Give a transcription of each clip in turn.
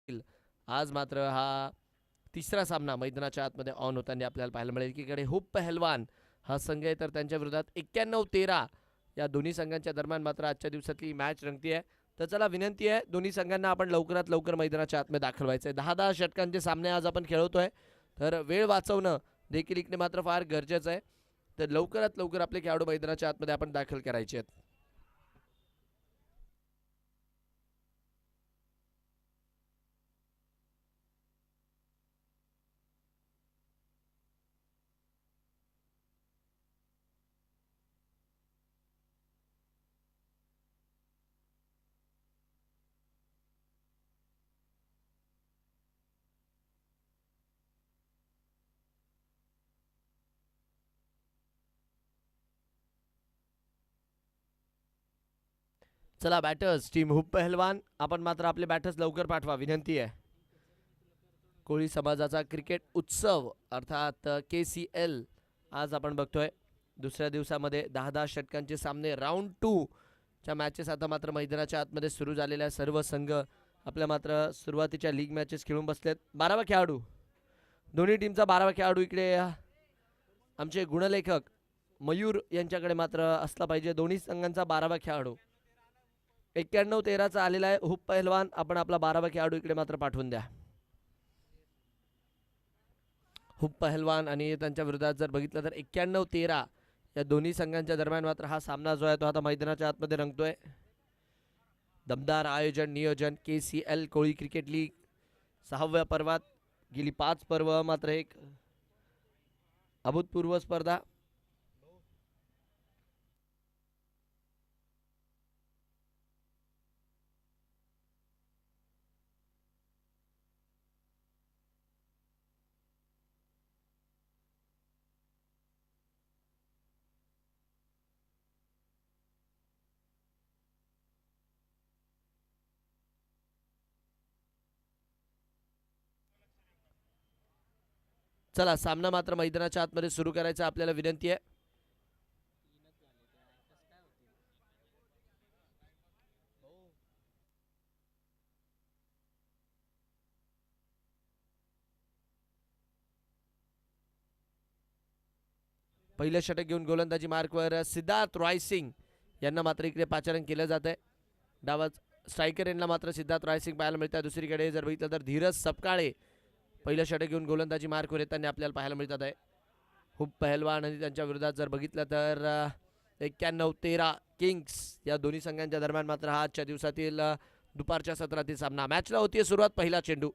आज मात्र हा तिसरा सामना मैदानाच्या आतमध्ये ऑन होताना आपल्याला पाहायला मिळेल. एकीकडे हुप पहलवान हा संघ आहे तर त्यांच्या विरोधात 91-13 या दोन्ही संघांच्या दरम्यान मात्र आजच्या दिवसातली मॅच रंगती आहे. तर चला विनंती आहे दोन्ही संघांना आपण लवकरात लवकर मैदानाच्या आतमध्ये दाखल व्हायचं आहे. 10-10 षटकांचे सामने आज आपण खेळवतोय तर वेळ वाचवणं देखील इकडे मात्र फार गरजेचं आहे. तर लवकरात लवकर आपले खेळाडू मैदानाच्या आतमध्ये आपण दाखल करायचे आहेत. चला बॅटर्स टीम हुप पहलवान आपण मात्र आपले बॅटर्स लवकर पाठवा विनंती आहे. कोळी समाजाचा क्रिकेट उत्सव अर्थात KCL आज आपण बघतोय दुसऱ्या दिवसामध्ये 10-10 षटकांचे सामने राऊंड 2 च्या मॅचेस आता मात्र मैदानाच्या आतमध्ये सुरू झालेल्या सर्व संघ आपल्या मात्र सुरुवातीच्या लीग मॅचेस खेळून बसलेत. 12वा खेळाडू दोन्ही टीमचा 12वा खेळाडू इकडे आमचे गुणलेखक मयूर यांच्याकडे मात्र असला पाहिजे. दोन्ही संघांचा 12वा खेळाडू 91-13 आलेला आहे. हुप पहलवान आपण आपला 12वा खेळाडू इकडे मात्र पाठवून द्या. हुप पहलवान आणि त्यांच्या विरोधात जर बघितलं तर 91-13 या दोन्ही संघांच्या दरम्यान मात्र हा सामना जो आहे तो आता मैदानाच्या आतमध्ये रंगतोय. दमदार आयोजन नियोजन KCL कोळी क्रिकेट लीग 6व्या पर्वात गेली 5 पर्व मात्र एक अभूतपूर्व स्पर्धा. चला सामना मात्र मैदानाच्या आतमध्ये सुरू करायचा आपल्याला विनंती आहे. पहिलं षटक घेऊन गोलंदाजी मार्कवर सिद्धार्थ रॉयसिंग यांना मात्र इकडे पाचारण केलं जात आहे. डावा स्ट्रायकर यांना मात्र सिद्धार्थ रॉयसिंग पाहायला मिळतात. दुसरीकडे जर बघितलं तर धीरज सपकाळे पहिलं षटक घेऊन गोलंदाजी मार्कवर येताना आपल्याला पाहायला मिळतात आहे. हुप पहलवान आणि त्यांच्या विरोधात जर बघितलं तर 91-13 किंग्स या दोन्ही संघांच्या दरम्यान मात्र हा आजच्या दिवसातील दुपारच्या सत्रातील सामना. मॅचला होतीये सुरुवात. पहिला चेंडू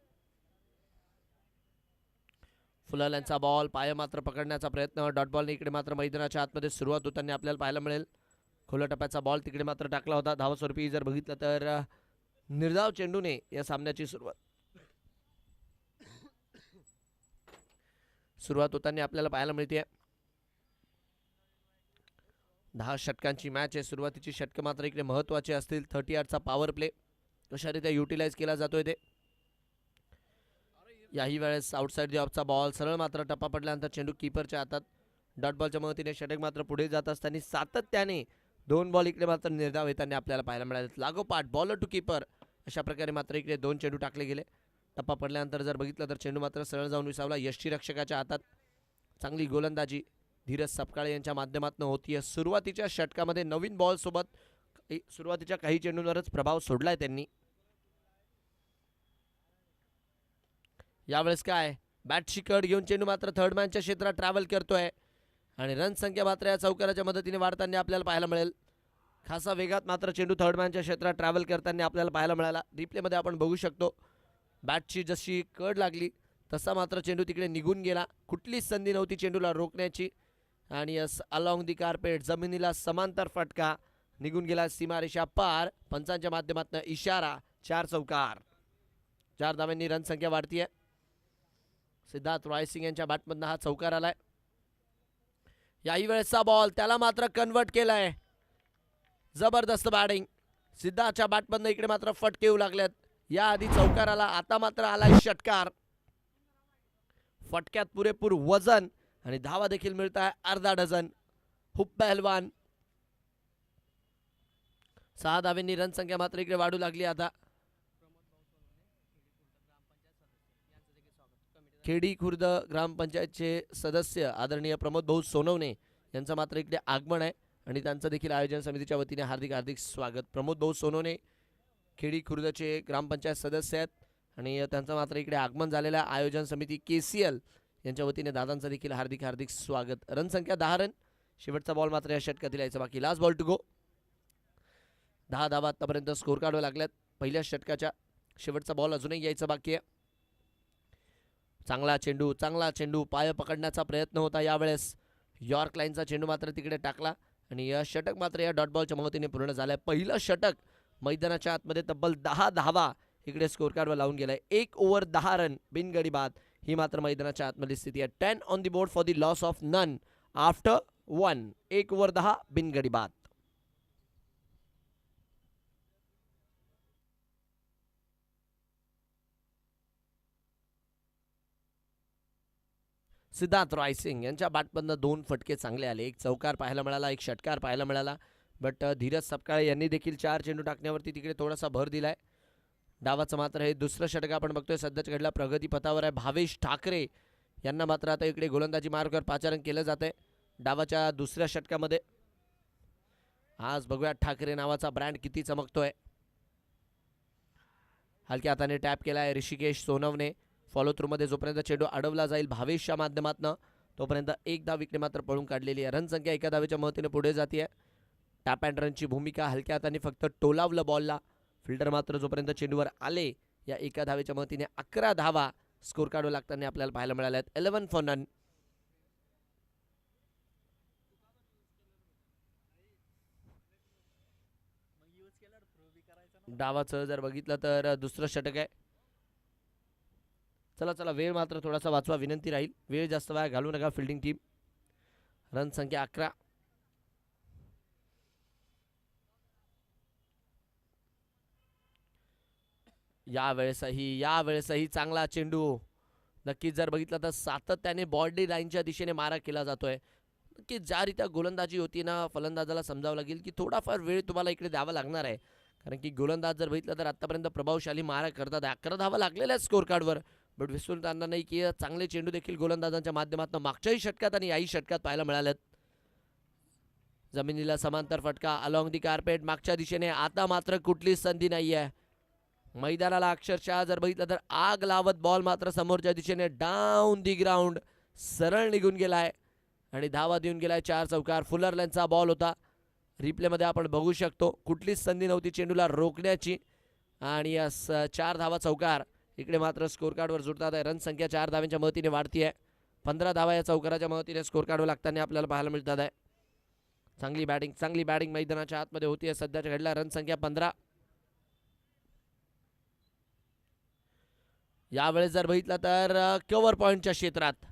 फुलाल्यांचा बॉल पाय मात्र पकडण्याचा प्रयत्न. डॉट बॉलने इकडे मात्र मैदानाच्या आतमध्ये सुरुवात होताना आपल्याला पाहायला मिळेल. खोल्या टप्प्याचा बॉल तिकडे मात्र टाकला होता. धावस्वरूपी जर बघितलं तर निर्धाव चेंडूने या सामन्याची सुरुवात होताना आपल्याला पाहायला मिळते. 10 षटकांची मॅच आहे. सुरुवातीची षटकं मात्र इकडे महत्त्वाचे असतील. 38चा पॉवर प्ले कशारीत्या युटिलाइज केला जातोय ते. याही वेळेस आउटसाइड दी ऑफचा बॉल सरळ मात्र टप्पा पडल्यानंतर चेंडू कीपरच्या हातात. डॉट बॉलच्या मदतीने षटक मात्र पुढे जात असताना सातत्याने 2 बॉल इकडे मात्र निर्धाव येताना आपल्याला पाहायला मिळाले. लागोपाठ बॉलर टू कीपर अशा प्रकारे मात्र इकडे 2 चेंडू टाकले गेले. टप्पा पडल्यानंतर जर बघितलं तर चेंडू मात्र सरळ जाऊन विसावला यष्टीरक्षकाच्या हातात. चांगली गोलंदाजी धीरज सपकाळे यांच्या माध्यमातून होतीये. सुरुवातीच्या षटकामध्ये नवीन बॉल सोबत सुरुवातीच्या काही चेंडूंवरच प्रभाव सोडलाय त्यांनी. यावेळेस काय बॅटची कड घेऊन चेंडू मात्र थर्ड मॅनच्या क्षेत्रात ट्रॅव्हल करतोय आणि रन संख्या मात्र या चौकाराच्या मदतीने वाढताना आपल्याला पाहायला मिळेल. खासा वेगात मात्र चेंडू थर्ड मॅनच्या क्षेत्रात ट्रॅव्हल करताना आपल्याला पाहायला मिळाला. रिप्लेमध्ये आपण बघू शकतो बॅटची जशी कड लागली तसा मात्र चेंडू तिकडे निघून गेला. कुठलीच संधी नव्हती चेंडूला रोखण्याची आणि अलॉंग दी कार्पेट जमिनीला समांतर फटका निघून गेला. सीमारेषा पार. पंचांच्या माध्यमातून इशारा. 4 चौकार. 4 धावांनी रन संख्या वाढतीये. सिद्धार्थ रॉयसिंग यांच्या बॅटमधनं हा चौकार आलाय. याही वेळेसचा बॉल त्याला मात्र कन्वर्ट केलाय. जबरदस्त बॅटिंग सिद्धार्थच्या बॅटमधनं इकडे मात्र फटके येऊ लागलेत. याआधी चौकार आला आता मात्र आलाय षटकार. फटक्यात पुरेपूर वजन आणि धावा देखील मिळत आहे अर्धा डझन. हुप पहलवान 6 धावांनी रन संख्या मात्र इकडे वाढू लागली. आता खेडी खुर्द ग्रामपंचायतचे सदस्य आदरणीय प्रमोद भाऊ सोनवणे यांचं मात्र इकडे आगमन आहे आणि त्यांचं देखील आयोजन समितीच्या वतीने हार्दिक हार्दिक स्वागत. प्रमोद भाऊ सोनवणे खेडी खुर्दचे ग्रामपंचायत सदस्य आहेत आणि त्यांचं मात्र इकडे आगमन झालेलं आहे. आयोजन समिती KCL यांच्या वतीने दादांचं देखील हार्दिक हार्दिक स्वागत. रन संख्या 10 रन. शेवटचा बॉल मात्र या षटकातील यायचा बाकी. लास्ट बॉल टू गो. 10 धावा आतापर्यंत स्कोर काढावे लागल्यात पहिल्या षटकाच्या. शेवटचा बॉल अजूनही यायचा बाकी आहे. चांगला चेंडू पाय पकडण्याचा प्रयत्न होता यावेळेस. यॉर्क लाईनचा चेंडू मात्र तिकडे टाकला आणि या षटक मात्र या डॉट बॉलच्या मदतीने पूर्ण झालंय. पहिलं षटक मैदानाच्या आतमध्ये तब्बल 10 धावा इकडे स्कोर कार्डवर लावून गेलाय. 1 ओव्हर 10 रन बिनगडी बाद ही मात्र मैदानाच्या आतमधली स्थिती आहे. 10 on the board for the loss of none after 1. 1 over 10 बिनगडी बाद. सिद्धार्थ रायसिंग यांच्या बॅटमधनं 2 फटके चांगले आले. एक चौकार पाहायला मिळाला, एक षटकार पाहायला मिळाला. बट धीरज सपकाळे यांनी देखील 4 चेंडू टाकण्यावरती तिकडे थोडासा भर दिलाय. डावाचं मात्र हे दुसरं षटक आपण बघतोय सध्याच्या घडीला प्रगती पथावर आहे. भावेश ठाकरे यांना मात्र आता इकडे गोलंदाजी मार्गावर पाचारण केलं जात आहे डावाच्या दुसऱ्या षटकामध्ये. आज बघूया ठाकरे नावाचा ब्रँड किती चमकतोय. हलक्या हाताने टॅप केलाय ऋषिकेश सोनवणे. फॉलो थ्रूमध्ये जोपर्यंत चेंडू अडवला जाईल भावेशच्या माध्यमातून तोपर्यंत एक धाव विकेट मात्र पळून काढलेली आहे. रन संख्या एका धावेच्या मदतीने पुढे जाते. टॅप अँड रनची भूमिका. हलक्या हाताने फक्त टोलावलं बॉलला. फिल्डर मात्र जोपर्यंत चेंडूवर आले या एका धावेच्या मदतीने 11 धावा स्कोर काढू लागताना आपल्याला पाहायला मिळाल्या आहेत. 11 फॉर नन. डावाचं जर बघितलं तर दुसरं षटक आहे. चला वेळ मात्र थोडासा वाचवा विनंती राहील. वेळ जास्त वेळ घालू नका फिल्डिंग टीम. रन संख्या 11. यावेळेसही चांगला चेंडू. नक्कीच जर बघितलं तर सातत्याने बॉडी लाईनच्या दिशेने मारा केला जातोय. नक्कीच ज्या रीत्या गोलंदाजी होती ना फलंदाजाला समजावं लागेल की थोडाफार वेळ तुम्हाला इकडे द्यावा लागणार आहे. कारण की गोलंदाज जर बघितलं तर आतापर्यंत प्रभावशाली मारा करतात. 11 धावा लागलेल्या आहेत स्कोर कार्डवर. बट विसरून जाणार नाही की चांगले चेंडू देखील गोलंदाजांच्या माध्यमातून मागच्याही षटकात आणि याही षटकात पाहायला मिळालेत. जमिनीला समांतर फटका अलॉंग दी कार्पेट मागच्या दिशेने. आता मात्र कुठलीच संधी नाही आहे. मैदानाला अक्षरशः जर बघितलं तर आग लावत बॉल मात्र समोरच्या दिशेने डाऊन दी ग्राउंड सरळ निघून गेलाय आणि धावा देऊन गेलाय 4 चौकार. फुलरलँडचा बॉल होता. रिप्लेमध्ये आपण बघू शकतो कुठलीच संधी नव्हती चेंडूला रोखण्याची आणि 4 धावा चौकार इकडे मात्र स्कोर कार्डवर जुळतात आहे. रन संख्या 4 धाव्यांच्या मदतीने वाढती आहे. 15 धावा या चौकाराच्या मदतीने स्कोर कार्डवर लागताना आपल्याला पाहायला मिळतात आहे. चांगली बॅटिंग मैदानाच्या आतमध्ये होती आहे सध्याच्या घडला. रन संख्या 15. यावेळेस जर बघितलं तर कव्हर पॉईंटच्या क्षेत्रात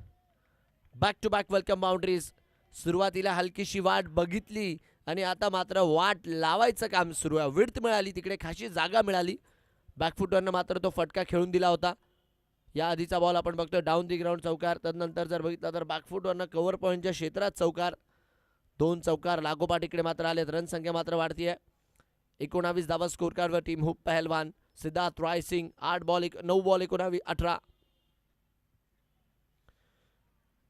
back to back welcome boundaries. सुरुवातीला हलकीशी वाट बघितली आणि आता मात्र वाट लावायचं काम सुरू आहे. विड्थ मिळाली तिकडे खाशी जागा मिळाली. बॅकफुटवरनं मात्र तो फटका खेळून दिला होता. या आधीचा बॉल आपण बघतोय डाऊन दी ग्राउंड चौकार. त्यानंतर जर बघितलं तर बॅकफुटवरनं कव्हर पॉईंटच्या क्षेत्रात चौकार. 2 चौकार लागोपाठ इकडे मात्र आलेत. रन संख्या मात्र वाढतीये. 19 धावा स्कोर कार्डवर टीम हुप पहलवान सिद्धार्थ रायसिंग. 9 बॉल 19 18.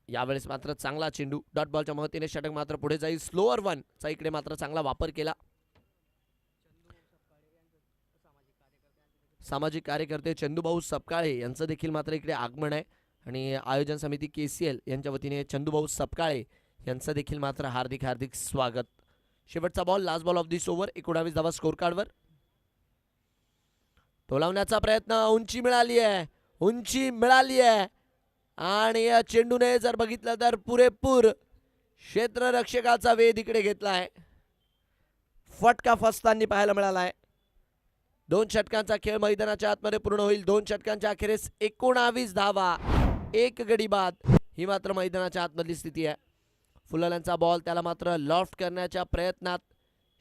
यावेळेस मात्र चांगला चेंडू डॉट बॉलच्या मदतीने षटक मात्र पुढे जाईल. स्लोअर 1 चा इकडे मात्र चांगला वापर केला. सामाजिक कार्यकर्ते चंदूभाऊ सपकाळे यांचं देखील मात्र इकडे आगमन आहे आणि आयोजन समिती KCL यांच्या वतीने चंदूभाऊ सपकाळे यांचं देखील मात्र हार्दिक हार्दिक स्वागत. शेवटचा ball last ball of this over. 19 धावा स्कोर कार्डवर. टोलावण्याचा प्रयत्न. उंची मिळाली आहे आणि या चेंडूने जर बघितलं तर पुरेपूर क्षेत्ररक्षकाचा वेध इकडे घेतला आहे. फटका फसताना पाहायला मिळाला आहे. 2 षटकांचा खेळ मैदानाच्या आतमध्ये पूर्ण होईल. 2 षटकांच्या अखेरीस 19 धावा 1 गडी बाद ही मात्र मैदानाच्या आतमधली स्थिती आहे. फुलरलँडचा बॉल त्याला मात्र लॉफ्ट करण्याच्या प्रयत्नात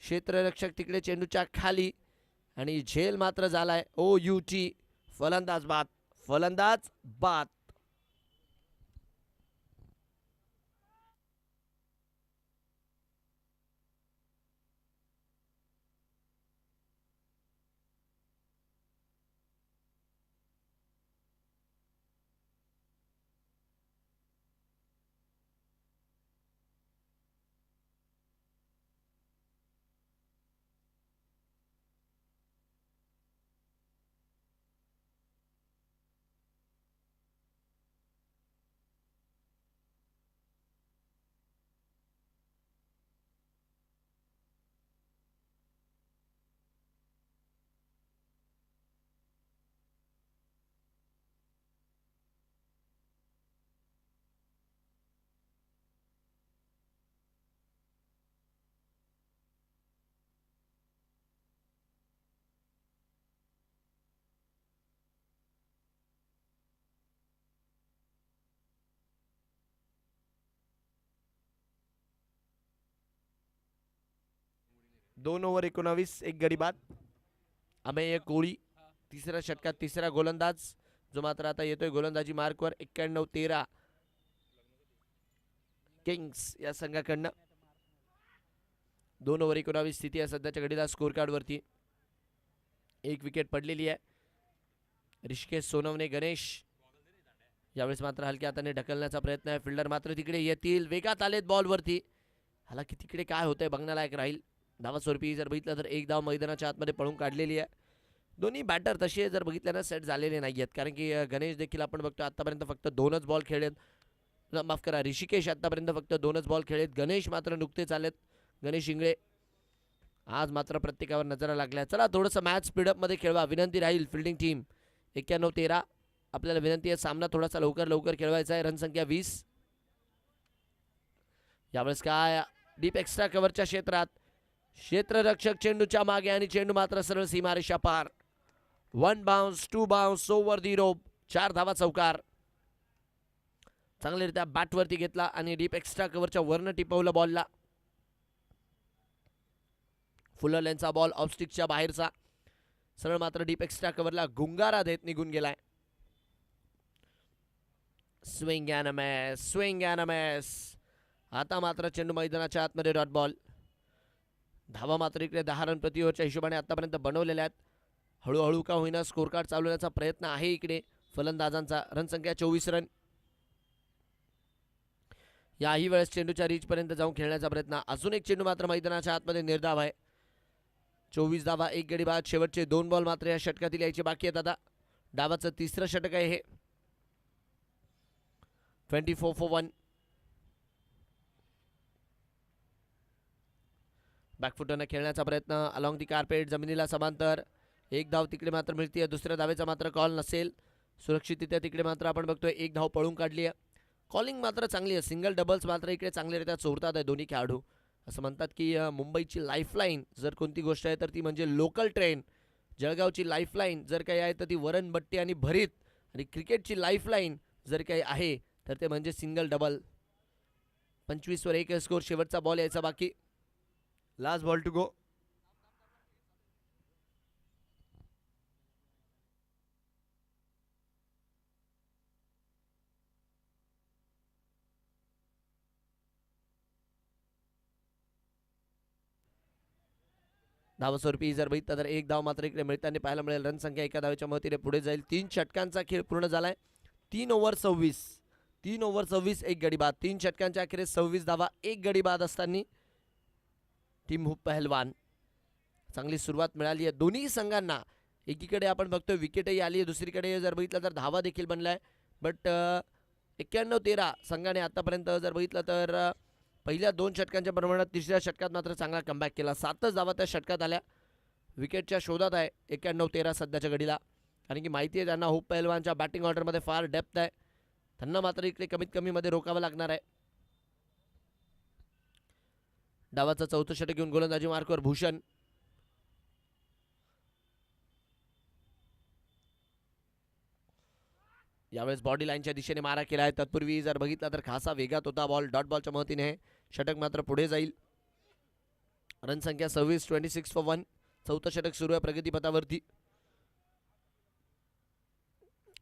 क्षेत्ररक्षक तिकडे चेंडूच्या खाली आणि झेल मात्र झालाय. OUT फलंदाज बाद. 2 ओव्हर 19 एक गडी बाद. अमेय कोळी तिसऱ्या षटकात तिसरा गोलंदाज, जो मात्र आता येतोय गोलंदाजी मार्कवर. 91-13 किंग्स या संघाकडनं. 2 ओव्हर 19 स्थिती आहे सध्याच्या घडीला स्कोर कार्ड वरती. एक विकेट पडलेली आहे. ऋषिकेश सोनवणे गणेश यावेळेस मात्र हलक्या हाताने ढकलण्याचा प्रयत्न आहे. फिल्डर मात्र तिकडे येतील, वेगात आलेत बॉलवरती. हालाकी तिकडे काय होतंय बघण्यालायक राहील. धावा स्वरूपी जर बघितलं तर एक धाव मैदानाच्या आतमध्ये पळून काढलेली आहे. दोन्ही बॅटर तसे जर बघितलं ना सेट झालेले नाही आहेत, कारण की गणेश देखील आपण बघतो आतापर्यंत फक्त 2च बॉल खेळलेत. माफ करा, ऋषिकेश आतापर्यंत फक्त 2च बॉल खेळलेत. गणेश मात्र नुकतेच आलेत. गणेश इंगळे आज मात्र प्रत्येकावर नजरा लागल्या. चला थोडंसं मॅच स्पीडअपमध्ये खेळवा विनंती राहील फिल्डिंग टीम. 91-13 आपल्याला विनंती आहे, सामना थोडासा लवकर खेळवायचा आहे. रनसंख्या 20. यावेळेस काय डीप एक्स्ट्रा कव्हरच्या क्षेत्रात क्षेत्ररक्षक चेंडूच्या मागे आणि चेंडू मात्र सरळ सीमारेषा पार. 1 बाउन्स 2 बाउन्स ओव्हर दी रोप. 4 धावा चौकार. चांगल्यारीत्या बॅटवरती घेतला आणि डीप एक्स्ट्रा कव्हरच्या वरनं टिपवलं बॉलला. फुलर लेनचा बॉल ऑफस्टिकच्या बाहेरचा सरळ मात्र डीप एक्स्ट्रा कव्हरला गुंगारा देत निघून गेलाय. Swing and a miss. आता मात्र चेंडू मैदानाच्या आतमध्ये डॉट बॉल. धावा मात्र इकडे 10 रन प्रति ओव्हरच्या हिशोबाने आतापर्यंत बनवलेल्या आहेत. हळूहळू का होईना स्कोर कार्ड चालवण्याचा प्रयत्न आहे इकडे फलंदाजांचा. रनसंख्या 24 रन. याही वेळेस चेंडूच्या रीच पर्यंत जाऊन खेळण्याचा प्रयत्न. अजून एक चेंडू मात्र मैदानाच्या आतमध्ये निर्धाव आहे. 24 धावा एक गडी बाद. शेवटचे 2 बॉल मात्र या षटकातील यायचे बाकी आहेत. आता डावाचं तिसरं षटक आहे हे. 24 for 1. बॅकफुटरनं खेळण्याचा प्रयत्न अलॉंग दी कार्पेट जमिनीला समांतर. एक धाव तिकडे मात्र मिळते. दुसऱ्या धावेचा मात्र कॉल नसेल. सुरक्षितरित्या तिकडे मात्र आपण बघतोय एक धाव पळून काढली आहे. कॉलिंग मात्र चांगली आहे. सिंगल डबल्स मात्र इकडे चांगल्यारीत्या चोरतात आहे दोन्ही खेळाडू. असं म्हणतात की मुंबईची लाईफलाईन जर कोणती गोष्ट आहे तर ती म्हणजे लोकल ट्रेन. जळगावची लाईफलाईन जर काही आहे तर ती वरणबट्टी आणि भरीत. आणि क्रिकेटची लाईफलाईन जर काही आहे तर ते म्हणजे सिंगल डबल. 25 वर 1 स्कोर. शेवटचा बॉल यायचा बाकी. Last ball to go. धावस्वरूपी जर बघितलं तर एक धाव मात्र इकडे मिळताना पाहायला मिळेल. रनसंख्या एका धावेच्या मदतीने पुढे जाईल. 3 षटकांचा खेळ पूर्ण झालाय. 3 ओव्हर 26 एक गडी बाद. 3 षटकांच्या अखेरीस 26 धावा एक गडी बाद असताना टीम हुप पहलवान चांगली सुरुवात मिळाली आहे दोन्ही संघांना. एकीकडे आपण बघतोय विकेटही आली आहे, दुसरीकडे जर बघितलं तर धावा देखील बनलाय. बट 91-13 संघाने आतापर्यंत जर बघितलं तर पहिल्या 2 षटकांच्या प्रमाणात तिसऱ्या षटकात मात्र चांगला कमबॅक केला. 7च धावा त्या षटकात आल्या. विकेटच्या शोधात आहे 91-13 सध्याच्या घडीला. कारण की माहिती आहे त्यांना हुप पहलवानच्या बॅटिंग ऑर्डरमध्ये फार डेप्थ आहे. त्यांना मात्र इकडे कमीत कमीमध्ये रोकावं लागणार आहे. डावाचं चौथं षटक घेऊन गोलंदाजी मार्कवर भूषण. यावेळेस बॉडी लाईनच्या दिशेने मारा केला आहे. तत्पूर्वी जर बघितला तर खासा वेगात होता बॉल. डॉट बॉलच्या मदतीने षटक मात्र पुढे जाईल. रनसंख्या 26. 26 for 1. चौथं षटक सुरू आहे प्रगतीपथावरती.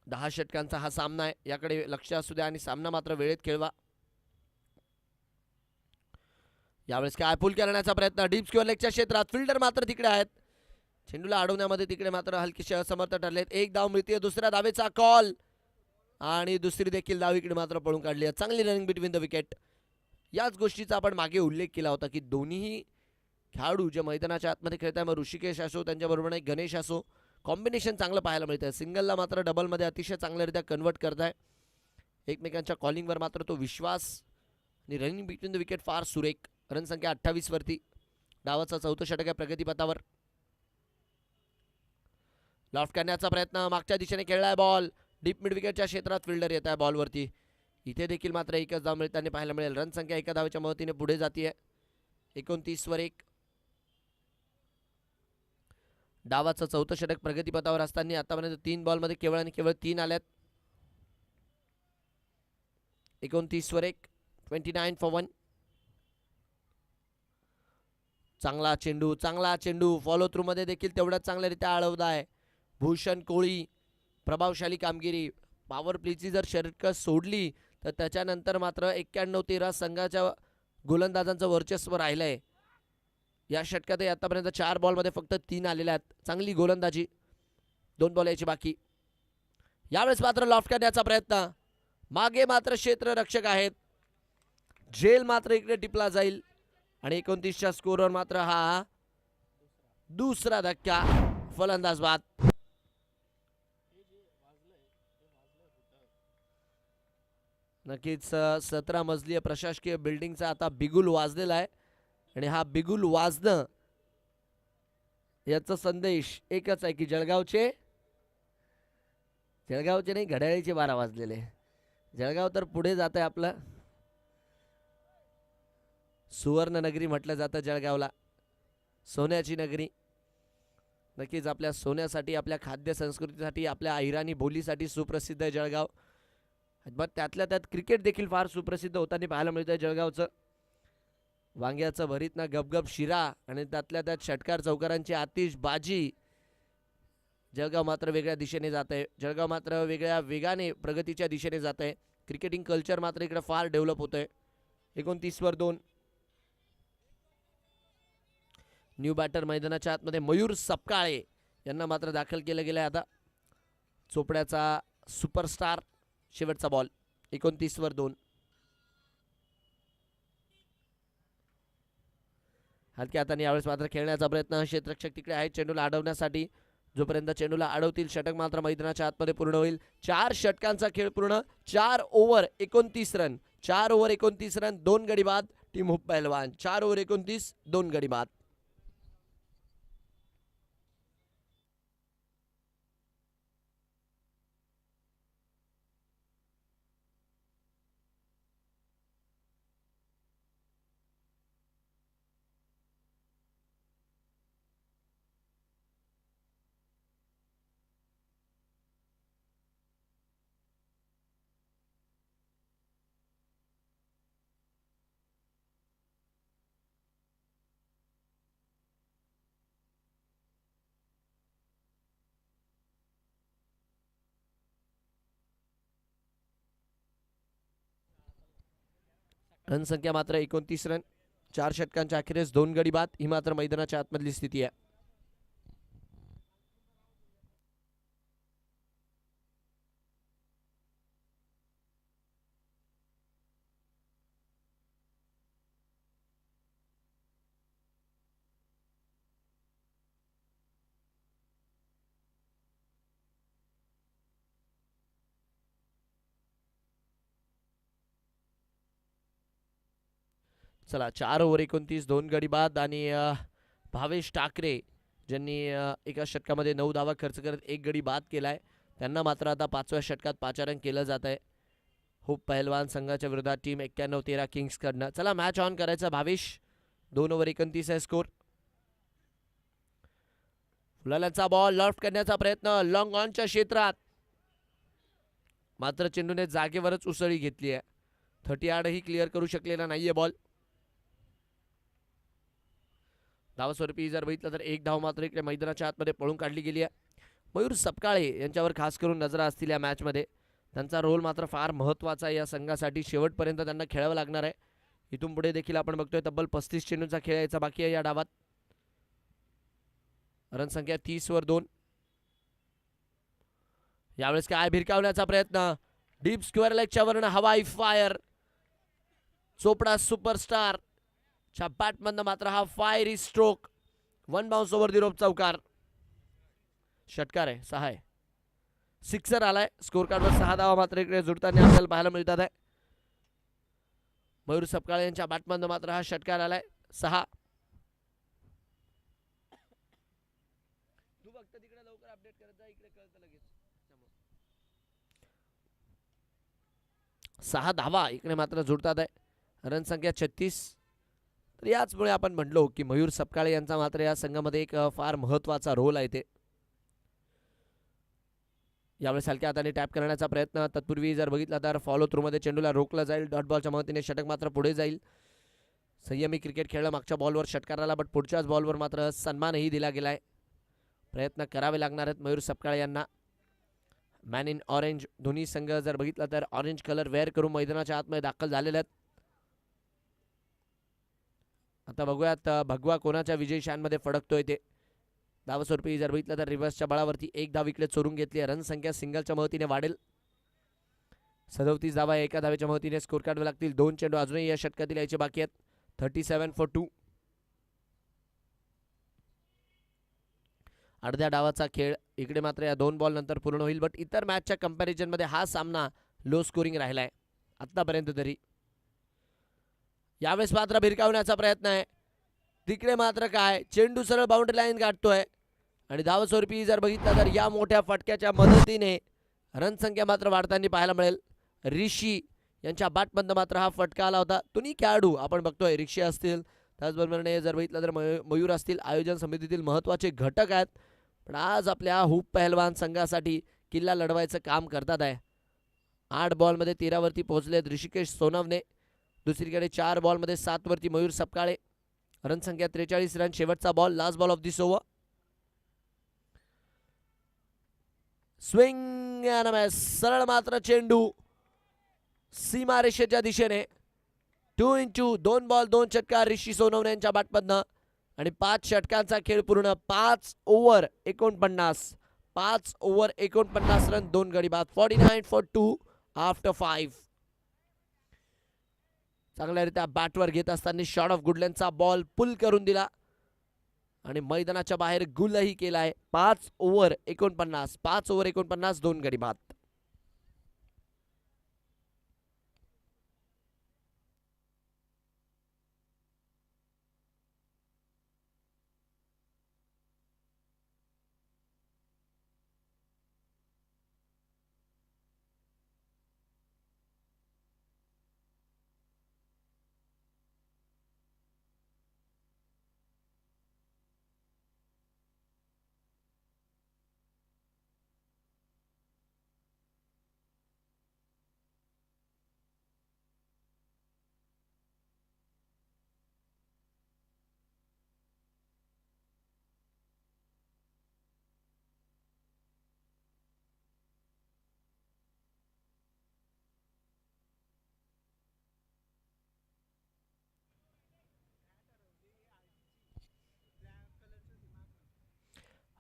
10 षटकांचा हा सामना आहे. याकडे लक्ष असू द्या आणि सामना मात्र वेळेत खेळवा. यावेळेस काय पुल करण्याचा प्रयत्न डीप स्क्वेअर लेगच्या क्षेत्रात. फिल्डर मात्र तिकडे आहेत. चेंडूला अडवण्यामध्ये तिकडे मात्र हलकीसे असमर्थ ठरलेत. एक धाव मिळते. दुसऱ्या धावेचा कॉल आणि दुसरी देखील धाव इकडे मात्र पळून काढली आहे. चांगली रनिंग बिटवीन द विकेट. याच गोष्टीचा आपण मागे उल्लेख केला होता की दोन्ही खेळाडू जे मैदानाच्या आतमध्ये खेळताय, मग ऋषिकेश असो त्यांच्याबरोबर एक गणेश असो, कॉम्बिनेशन चांगलं पाहायला मिळतं. सिंगलला मात्र डबलमध्ये अतिशय चांगल्यारीत्या कन्वर्ट करताय. एकमेकांच्या कॉलिंगवर मात्र तो विश्वास आणि रनिंग बिटवीन द विकेट फार सुरेख. रनसंख्या 28 वरती. डावाचा चौथं षटक आहे प्रगतीपथावर. लॉफ्ट करण्याचा प्रयत्न. मागच्या दिशेने खेळलाय बॉल. डीप मिड विकेटच्या क्षेत्रात फिल्डर येत आहे बॉलवरती. इथे देखील मात्र एकच धाव मिळताना पाहायला मिळेल. रनसंख्या एका धावेच्या मदतीने पुढे जाते. 29 वर 1. डावाचं चौथं षटक प्रगतीपथावर असताना आतापर्यंत 3 बॉलमध्ये केवळ आणि केवळ 3 आल्यात. 29 वर 1. 29 for 1. चांगला चेंडू फॉलो थ्रू मध्ये देखील तेवढ्याच चांगल्यारीत्या अडवला आहे भूषण कोळी. प्रभावशाली कामगिरी. पॉवर प्लेची जर षटकं सोडली तर त्याच्यानंतर मात्र 91-13 संघाच्या गोलंदाजांचं वर्चस्व राहिलं आहे. या षटकातही आतापर्यंत 4 बॉलमध्ये फक्त 3 आलेल्या आहेत. चांगली गोलंदाजी. 2 बॉल यायची बाकी. यावेळेस मात्र लॉफ्ट करण्याचा प्रयत्न. मागे मात्र क्षेत्ररक्षक आहेत. झेल मात्र इकडे टिपला जाईल आणि 29च्या स्कोरवर मात्र हा दुसरा धक्का. फलंदाज बाद. नक्कीच 17 मजली प्रशासकीय बिल्डिंगचा आता बिगुल वाजलेला आहे आणि हा बिगुल वाजणं याचा संदेश एकच आहे की जळगावचे नाही घड्याळीचे 12 वाजलेले. जळगाव तर पुढे जात आहे आपलं. सुवर्ण नगरी म्हटलं जातं जळगावला. सोन्याची नगरी. नक्कीच आपल्या सोन्यासाठी आपल्या खाद्य संस्कृतीसाठी आपल्या अहिराणी बोलीसाठी सुप्रसिद्ध आहे जळगाव. बट त्यातल्या त्यात क्रिकेट देखील फार सुप्रसिद्ध होताना पाहायला मिळतंय जळगावचं. वांग्याचं भरीत ना गपगप शिरा आणि त्यातल्या त्यात षटकार चौकारांची आतिषबाजी. जळगाव मात्र वेगळ्या दिशेने जात आहे. जळगाव मात्र वेगळ्या वेगाने प्रगतीच्या दिशेने जात आहे. क्रिकेटिंग कल्चर मात्र इकडे फार डेव्हलप होत आहे. 29वर 2. न्यू बॅटर मैदानाच्या आतमध्ये मयूर सपकाळे यांना मात्र दाखल केलं गेलं आहे. आता चोपड्याचा सुपरस्टार. शेवटचा बॉल. 29वर 2. हलक्या हाताने यावेळेस मात्र खेळण्याचा प्रयत्न. क्षेत्ररक्षक तिकडे आहेत चेंडूला अडवण्यासाठी. जोपर्यंत चेंडूला अडवतील षटक मात्र मैदानाच्या आतमध्ये पूर्ण होईल. 4 षटकांचा खेळ पूर्ण. 4 ओव्हर 29 रन. 4 over 29 run. 2 गडी बाद. टीम हुप पहलवान. 4 ओव्हर 29 2 गडी बाद. रनसंख्या मात्र 29 रन. 4 षटकांच्या अखेरीस 2 गडी बाद. ही मात्र मैदानाच्या आतमधली स्थिती आहे. चला 4 ओव्हर 29 2 गडी बाद. आणि भावेश ठाकरे ज्यांनी एका षटकामध्ये 9 धावा खर्च करत 1 गडी बाद केलाय त्यांना मात्र आता 5व्या षटकात पाचारण केलं जात आहे. हुप पहलवान संघाच्या विरोधात टीम 91-13 किंग्स कडनं. चला मॅच ऑन करायचा भावेश. 2 ओव्हर 29 आहे स्कोर. फुलाल्यांचा बॉल लॉफ्ट करण्याचा प्रयत्न लॉंग ऑनच्या क्षेत्रात. मात्र चेंडूने जागेवरच उसळी घेतली आहे. 30 ही क्लिअर करू शकलेला नाहीये बॉल. धावस्वरूपी जर बघितलं तर 1 धाव मात्र इकडे मैदानाच्या आतमध्ये पळून काढली गेली आहे. मयूर सपकाळे यांच्यावर खास करून नजरा असतील या मॅचमध्ये. त्यांचा रोल मात्र फार महत्त्वाचा आहे या संघासाठी. शेवटपर्यंत त्यांना खेळावं लागणार आहे. इथून पुढे देखील आपण बघतोय तब्बल 35 चेंडूंचा खेळायचा बाकी आहे या डावात. रनसंख्या 30वर 2. यावेळेस काय भिरकावण्याचा प्रयत्न. डीप स्क्वेअर लेगच्या वरनं हवाई फायर. चोपडा सुपरस्टार च्या बॅटमधनं मात्र हा fiery stroke. 1 bounce over the rope चौकार. षटकार आहे 6 आहे. सिक्सर आलाय. स्कोर कार्डवर 6 धावा मात्र इकडे जुळताना आपल्याला पाहायला मिळतात आहे. मयूर सपकाळे यांच्या बॅटमधनं मात्र हा षटकार आलाय 6. तू फक्त तिकडे लवकर अपडेट करत जा. इकडे कळतं लगेच. 6 धावा इकडे मात्र जुळतात आहे. रनसंख्या 36. तर याचमुळे आपण म्हणलो की मयूर सपकाळे यांचा मात्र या संघामध्ये एक फार महत्त्वाचा रोल आहे. ते यावेळेस हलक्या हाताने टॅप करण्याचा प्रयत्न. तत्पूर्वी जर बघितला तर फॉलो थ्रूमध्ये चेंडूला रोखलं जाईल. डॉट बॉलच्या मदतीने षटक मात्र पुढे जाईल. संयमी क्रिकेट खेळलं मागच्या बॉलवर षटकाराला, बट पुढच्याच बॉलवर मात्र सन्मानही दिला गेलाय. प्रयत्न करावे लागणार आहेत मयूर सपकाळे यांना. मॅन इन ऑरेंज दोन्ही संघ जर बघितला तर ऑरेंज कलर वेअर करून मैदानाच्या आतमध्ये दाखल झालेले आहेत. आता बघूयात भगवा कोणाच्या विजयी शानमध्ये फडकतोय ते. धावस्वरूपी जर बघितलं तर रिव्हर्सच्या बळावरती एक धाव इकडे चोरून घेतली आहे. रन संख्या सिंगलच्या मदतीने वाढेल. 37 धावा एका धावेच्या मदतीने स्कोर काढावे लागतील. 2 चेंडू अजूनही या षटकातील यायचे बाकी आहेत. 37 for 2. अर्ध्या डावाचा खेळ इकडे मात्र या 2 बॉल नंतर पूर्ण होईल, बट इतर मॅचच्या कंपॅरिझन मध्ये हा सामना लो स्कोरिंग राहिलाय आतापर्यंत तरी. यावेळेस मात्र भिरकावण्याचा प्रयत्न आहे. तिकडे मात्र काय चेंडू सरळ बाउंड्री लाईन गाठतोय आणि धावस्वरूपी जर बघितलं तर या मोठ्या फटक्याच्या मदतीने रन संख्या मात्र वाढताना पाहायला मिळेल. ऋषी यांच्या बॅटमधनं मात्र हा फटका आला होता. दोन्ही खेळाडू आपण बघतोय, ऋषी असतील त्याचबरोबर जर बघितलं तर मयूर असतील, आयोजन समितीतील महत्त्वाचे घटक आहेत. पण आज आपल्या हुप पहलवान संघासाठी किल्ला लढवायचं काम करतात आहे. 8 बॉलमध्ये 13 वरती पोहोचलेत ऋषिकेश सोनवणे. दुसरीकडे 4 बॉलमध्ये 7 वरती मयूर सपकाळे. रन संख्या 43 रन. शेवटचा ball, last ball of this over. Swing सरळ मात्र चेंडू सीमा रेषेच्या दिशेने. 2 into 2 बॉल 2 षटकार ऋषी सोनवणे यांच्या बॅटमधनं आणि 5 षटकांचा खेळ पूर्ण. 5 ओव्हर 49. 5 ओव्हर 49 रन 2 गडी बाद. 49 for 2 आफ्टर 5. चांगल्यारीत्या बॅटवर घेत असताना शॉट ऑफ गुडलँडचा बॉल पुल करून दिला आणि मैदानाच्या बाहेर गुलही केलाय. 5 ओव्हर 49. 5 ओव्हर 49 2 गडी बाद.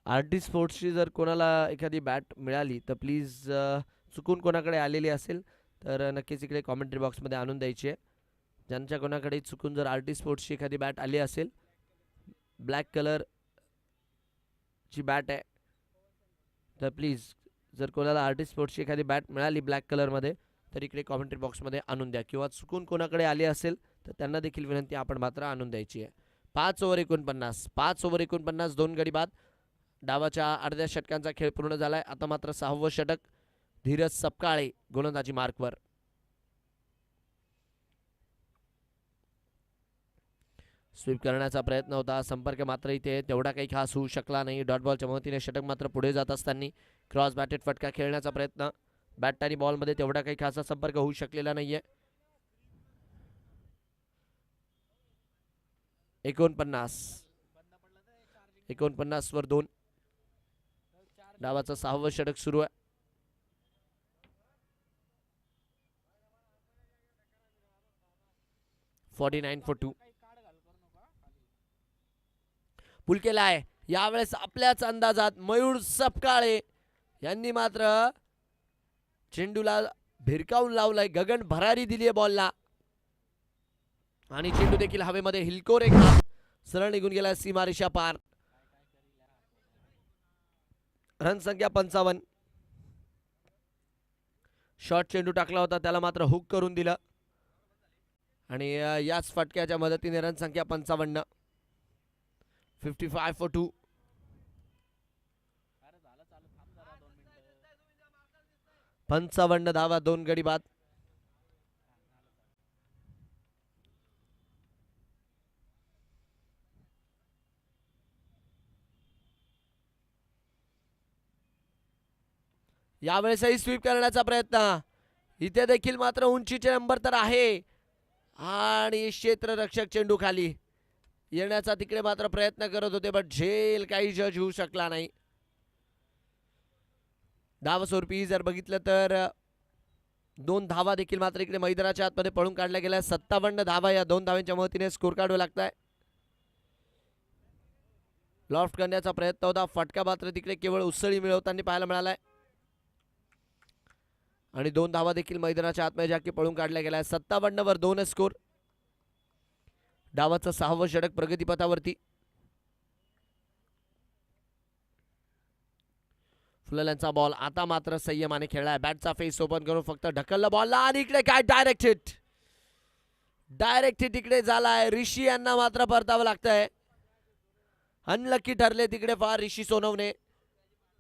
आरटी स्पोर्ट्सची जर कोणाला एखादी बॅट मिळाली तर प्लीज चुकून कोणाकडे आलेली असेल तर नक्कीच इकडे कॉमेंट्री बॉक्समध्ये आणून द्यायची आहे. ज्यांच्या कोणाकडे चुकून जर आरटी स्पोर्ट्सची एखादी बॅट आली असेल, ब्लॅक कलरची बॅट आहे, तर प्लीज जर कोणाला आरटी स्पोर्ट्सची एखादी बॅट मिळाली ब्लॅक कलरमध्ये तर इकडे कॉमेंट्री बॉक्समध्ये आणून द्या. किंवा चुकून कोणाकडे आली असेल तर त्यांना देखील विनंती आपण मात्र आणून द्यायची आहे. 5 ओव्हर 49. 5 ओव्हर 49 2 गडी बाद. डावाच्या अर्ध्या षटकांचा खेळ पूर्ण झालाय. आता मात्र 6वं षटक. धीरज सपकाळे गोलंदाजी मार्कवर. स्वीप करण्याचा प्रयत्न होता, संपर्क मात्र इथे तेवढा काही खास होऊ शकला नाही. डॉट बॉलच्या मदतीने षटक मात्र पुढे जात असताना क्रॉस बॅटेड फटका खेळण्याचा प्रयत्न. बॅट आणि बॉलमध्ये तेवढा काही खासा संपर्क होऊ शकलेला नाहीये. 49 वर 2. डावाचं 6वं षटक सुरू आहे. $49 for 2. पुल केला आहे यावेळेस आपल्याच अंदाजात मयूर सपकाळे यांनी मात्र चेंडूला भिरकावून लावलाय. गगन भरारी दिली आहे बॉलला आणि चेंडू देखील हवेमध्ये हिलकोरे खात सरळ निघून गेला सीमारेषा पार. रन संख्या 55. शॉर्ट चेंडू टाकला होता, त्याला मात्र हुक करून दिलं आणि याच फटक्याच्या मदतीने रन संख्या 55. 55 for 2. पंचावन्न धावा 2 गडी बाद. यावेळेसही स्वीप करण्याचा प्रयत्न. इथे देखील मात्र उंचीचे नंबर तर आहे आणि क्षेत्ररक्षक चेंडू खाली येण्याचा तिकडे मात्र प्रयत्न करत होते, बट झेल काही जज होऊ शकला नाही. धावस्वरूपी जर बघितलं तर 2 धावा देखील मात्र इकडे मैदानाच्या आतमध्ये पळून काढल्या गेल्या. 57 धावा या 2 धावांच्या मदतीने स्कोर काढावं लागतंय. लॉफ्ट करण्याचा प्रयत्न होता, फटका मात्र तिकडे केवळ उसळी मिळवताना पाहायला मिळालाय. आणि 2 धावा देखील मैदानाच्या आतमध्ये ज्या की पळून काढल्या गेल्या. 57 वर 2 स्कोर. डावाचं 6वं षटक प्रगतीपथावरती. फुलल्यांचा बॉल आता मात्र संयमाने खेळलाय. बॅटचा फेस ओपन करून फक्त ढकलला बॉलला आणि इकडे काय डायरेक्ट हिट इकडे झालाय. ऋषी यांना मात्र परतावं लागतंय. अनलकी ठरले तिकडे फार ऋषी सोनवणे.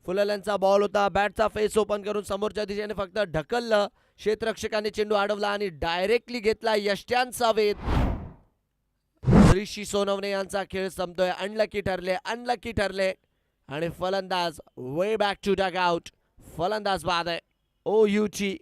फुलल्यांचा बॉल होता, बॅटचा फेस ओपन करून समोरच्या दिशेने फक्त ढकललं. क्षेत्ररक्षकाने चेंडू अडवला आणि डायरेक्टली घेतला यष्ट्यांचा वेध. ऋषी सोनवणे यांचा खेळ संपतोय. अनलकी ठरले आणि फलंदाज way back to dugout. फलंदाज बाद आहे OUची.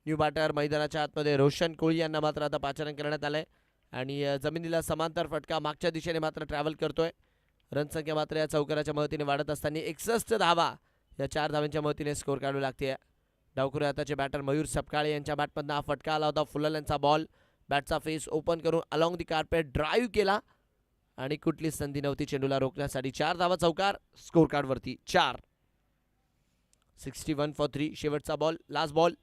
न्यू बॅटर मैदानाच्या आतमध्ये रोशन कोळी यांना मात्र आता पाचारण करण्यात आलंय आणि जमिनीला समांतर फटका मागच्या दिशेने मात्र ट्रॅव्हल करतोय. रनसंख्या मात्र या चौकाराच्या मदतीने वाढत असताना 61 धावा या 4 धावांच्या मदतीने स्कोर काढू लागते. डावखुरे हाताचे बॅटर मयूर सपकाळे यांच्या बॅटमधनं हा फटका आला होता. फुलल्यांचा बॉल बॅटचा फेस ओपन करून अलॉंग दी कार्पेट ड्राईव्ह केला आणि कुठलीच संधी नव्हती चेंडूला रोखण्यासाठी. 4 धावा चौकार. स्कोर कार्डवरती 4. 61 फॉर 3. शेवटचा बॉल, लास्ट बॉल.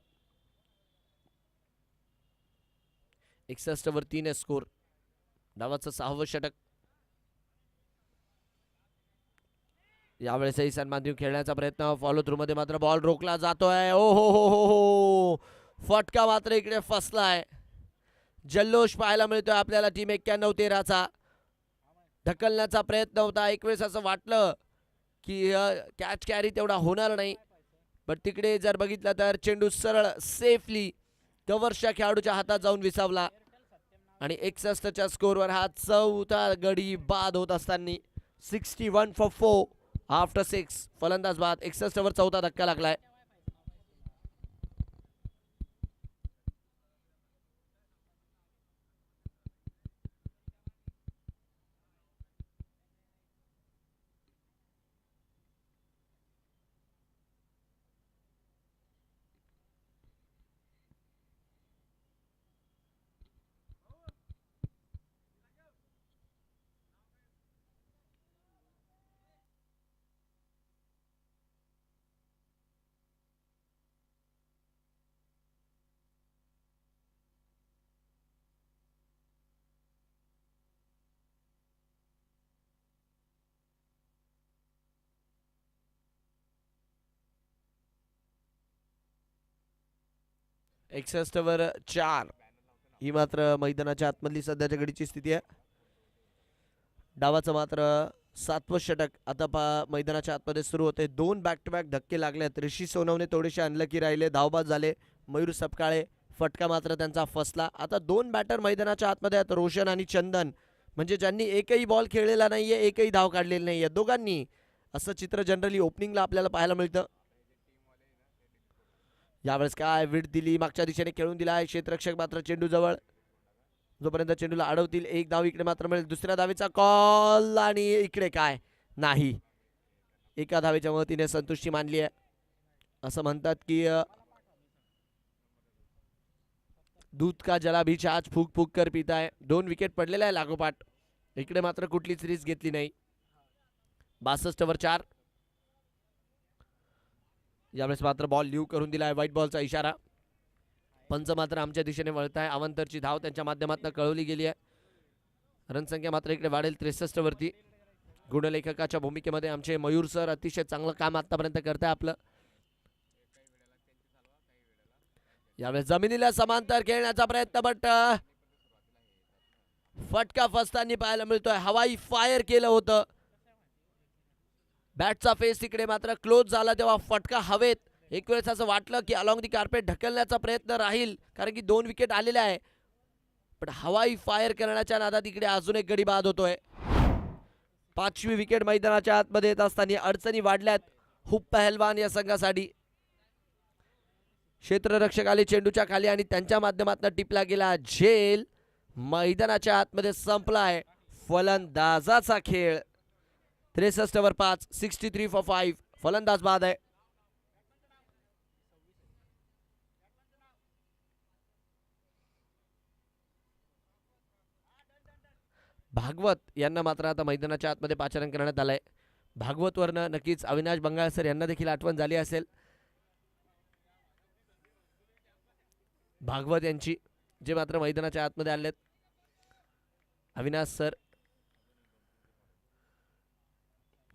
61 वर 3 स्कोर. डावाचं 6वं षटक. यावेळेसही सन्मान देऊन खेळण्याचा प्रयत्न. फॉलो थ्रू मध्ये मात्र बॉल रोखला जातोय. ओ हो फटका मात्र इकडे फसलाय. जल्लोष पाहायला मिळतोय आपल्याला टीम 91-13चा. ढकलण्याचा प्रयत्न होता. एक वेळेस असं वाटलं की कॅच कॅरी तेवढा होणार नाही, पण तिकडे जर बघितलं तर चेंडू सरळ सेफली कव्हरच्या खेळाडूच्या हातात जाऊन विसावला आणि 61च्या स्कोरवर हा 4था गडी बाद होत असताना 61 फॉर 4 आफ्टर 6. फलंदाज बाद. 61 वर 4था धक्का लागलाय. वर 4 ही मात्र मैदानाच्या आतमधली सध्याच्या घडीची स्थिती आहे. डावाचं मात्र 7वं षटक आता मैदानाच्या आतमध्ये सुरू होते. 2 बॅक टू बॅक धक्के लागलेत. ऋषी सोनवणे थोडेसे अनलकी राहिले, धावबाद झाले. मयूर सपकाळे फटका मात्र त्यांचा फसला. आता 2 बॅटर मैदानाच्या आतमध्ये आहेत, रोशन आणि चंदन, म्हणजे ज्यांनी एकही बॉल खेळलेला नाहीये, एकही धाव काढलेली नाहीये दोघांनी. असं चित्र जनरली ओपनिंगला आपल्याला पाहायला मिळतं. यावेळेस काय विड दिली, मागच्या दिशेने खेळून दिला आहे. क्षेत्ररक्षक मात्र चेंडू जवळ, जोपर्यंत चेंडूला अडवतील. एक धाव इकडे मात्र मिळेल. दुसऱ्या धावेचा कॉल आणि इकडे काय नाही. एका धावेच्या मदतीने संतुष्टी मानली आहे. असं म्हणतात की दूध का जला भी आज फूक फूक कर पिता है. 2 विकेट पडलेला आहे लागोपाठ. इकडे मात्र कुठलीच रिस्क घेतली नाही. 62 वर 4. यावेळेस मात्र बॉल लीव करून दिला आहे. व्हाईट बॉलचा इशारा. पंच मात्र आमच्या दिशेने वळत आहे. अवंतरची धाव त्यांच्या माध्यमातून कळवली गेली आहे. रनसंख्या मात्र इकडे वाढेल 63 वरती. गुणलेखकाच्या भूमिकेमध्ये आमचे मयूर सर अतिशय चांगलं काम आतापर्यंत करताय आपलं. यावेळेस जमिनीला समांतर खेळण्याचा प्रयत्न बट फटका फसताना पाहायला मिळतोय. हवाई फायर केलं होतं. बॅटचा फेस तिकडे मात्र क्लोज झाला तेव्हा फटका हवेत. एक वेळेस असं वाटलं की अलॉंग दी कार्पेट ढकलण्याचा प्रयत्न राहील कारण की 2 विकेट आलेले आहे. पण हवाई फायर करण्याच्या नादात इकडे अजून एक गडी बाद होतोय. 5वी विकेट मैदानाच्या आतमध्ये येत असताना अडचणी वाढल्यात हुप पहलवान या संघासाठी. क्षेत्ररक्षक आले चेंडूच्या खाली आणि त्यांच्या माध्यमातून टिपला गेला झेल. मैदानाच्या आतमध्ये संपलाय फलंदाजाचा खेळ. 63 वर 5. 63 फॉर 5. फलंदाज बाद आहे. भागवत यांना मात्र आता मैदानाच्या आतमध्ये पाचारण करण्यात आलंय. भागवत वरनं नक्कीच अविनाश बंगाल सर यांना देखील आठवण झाली असेल. भागवत यांची जे मात्र मैदानाच्या आतमध्ये आलेत. अविनाश सर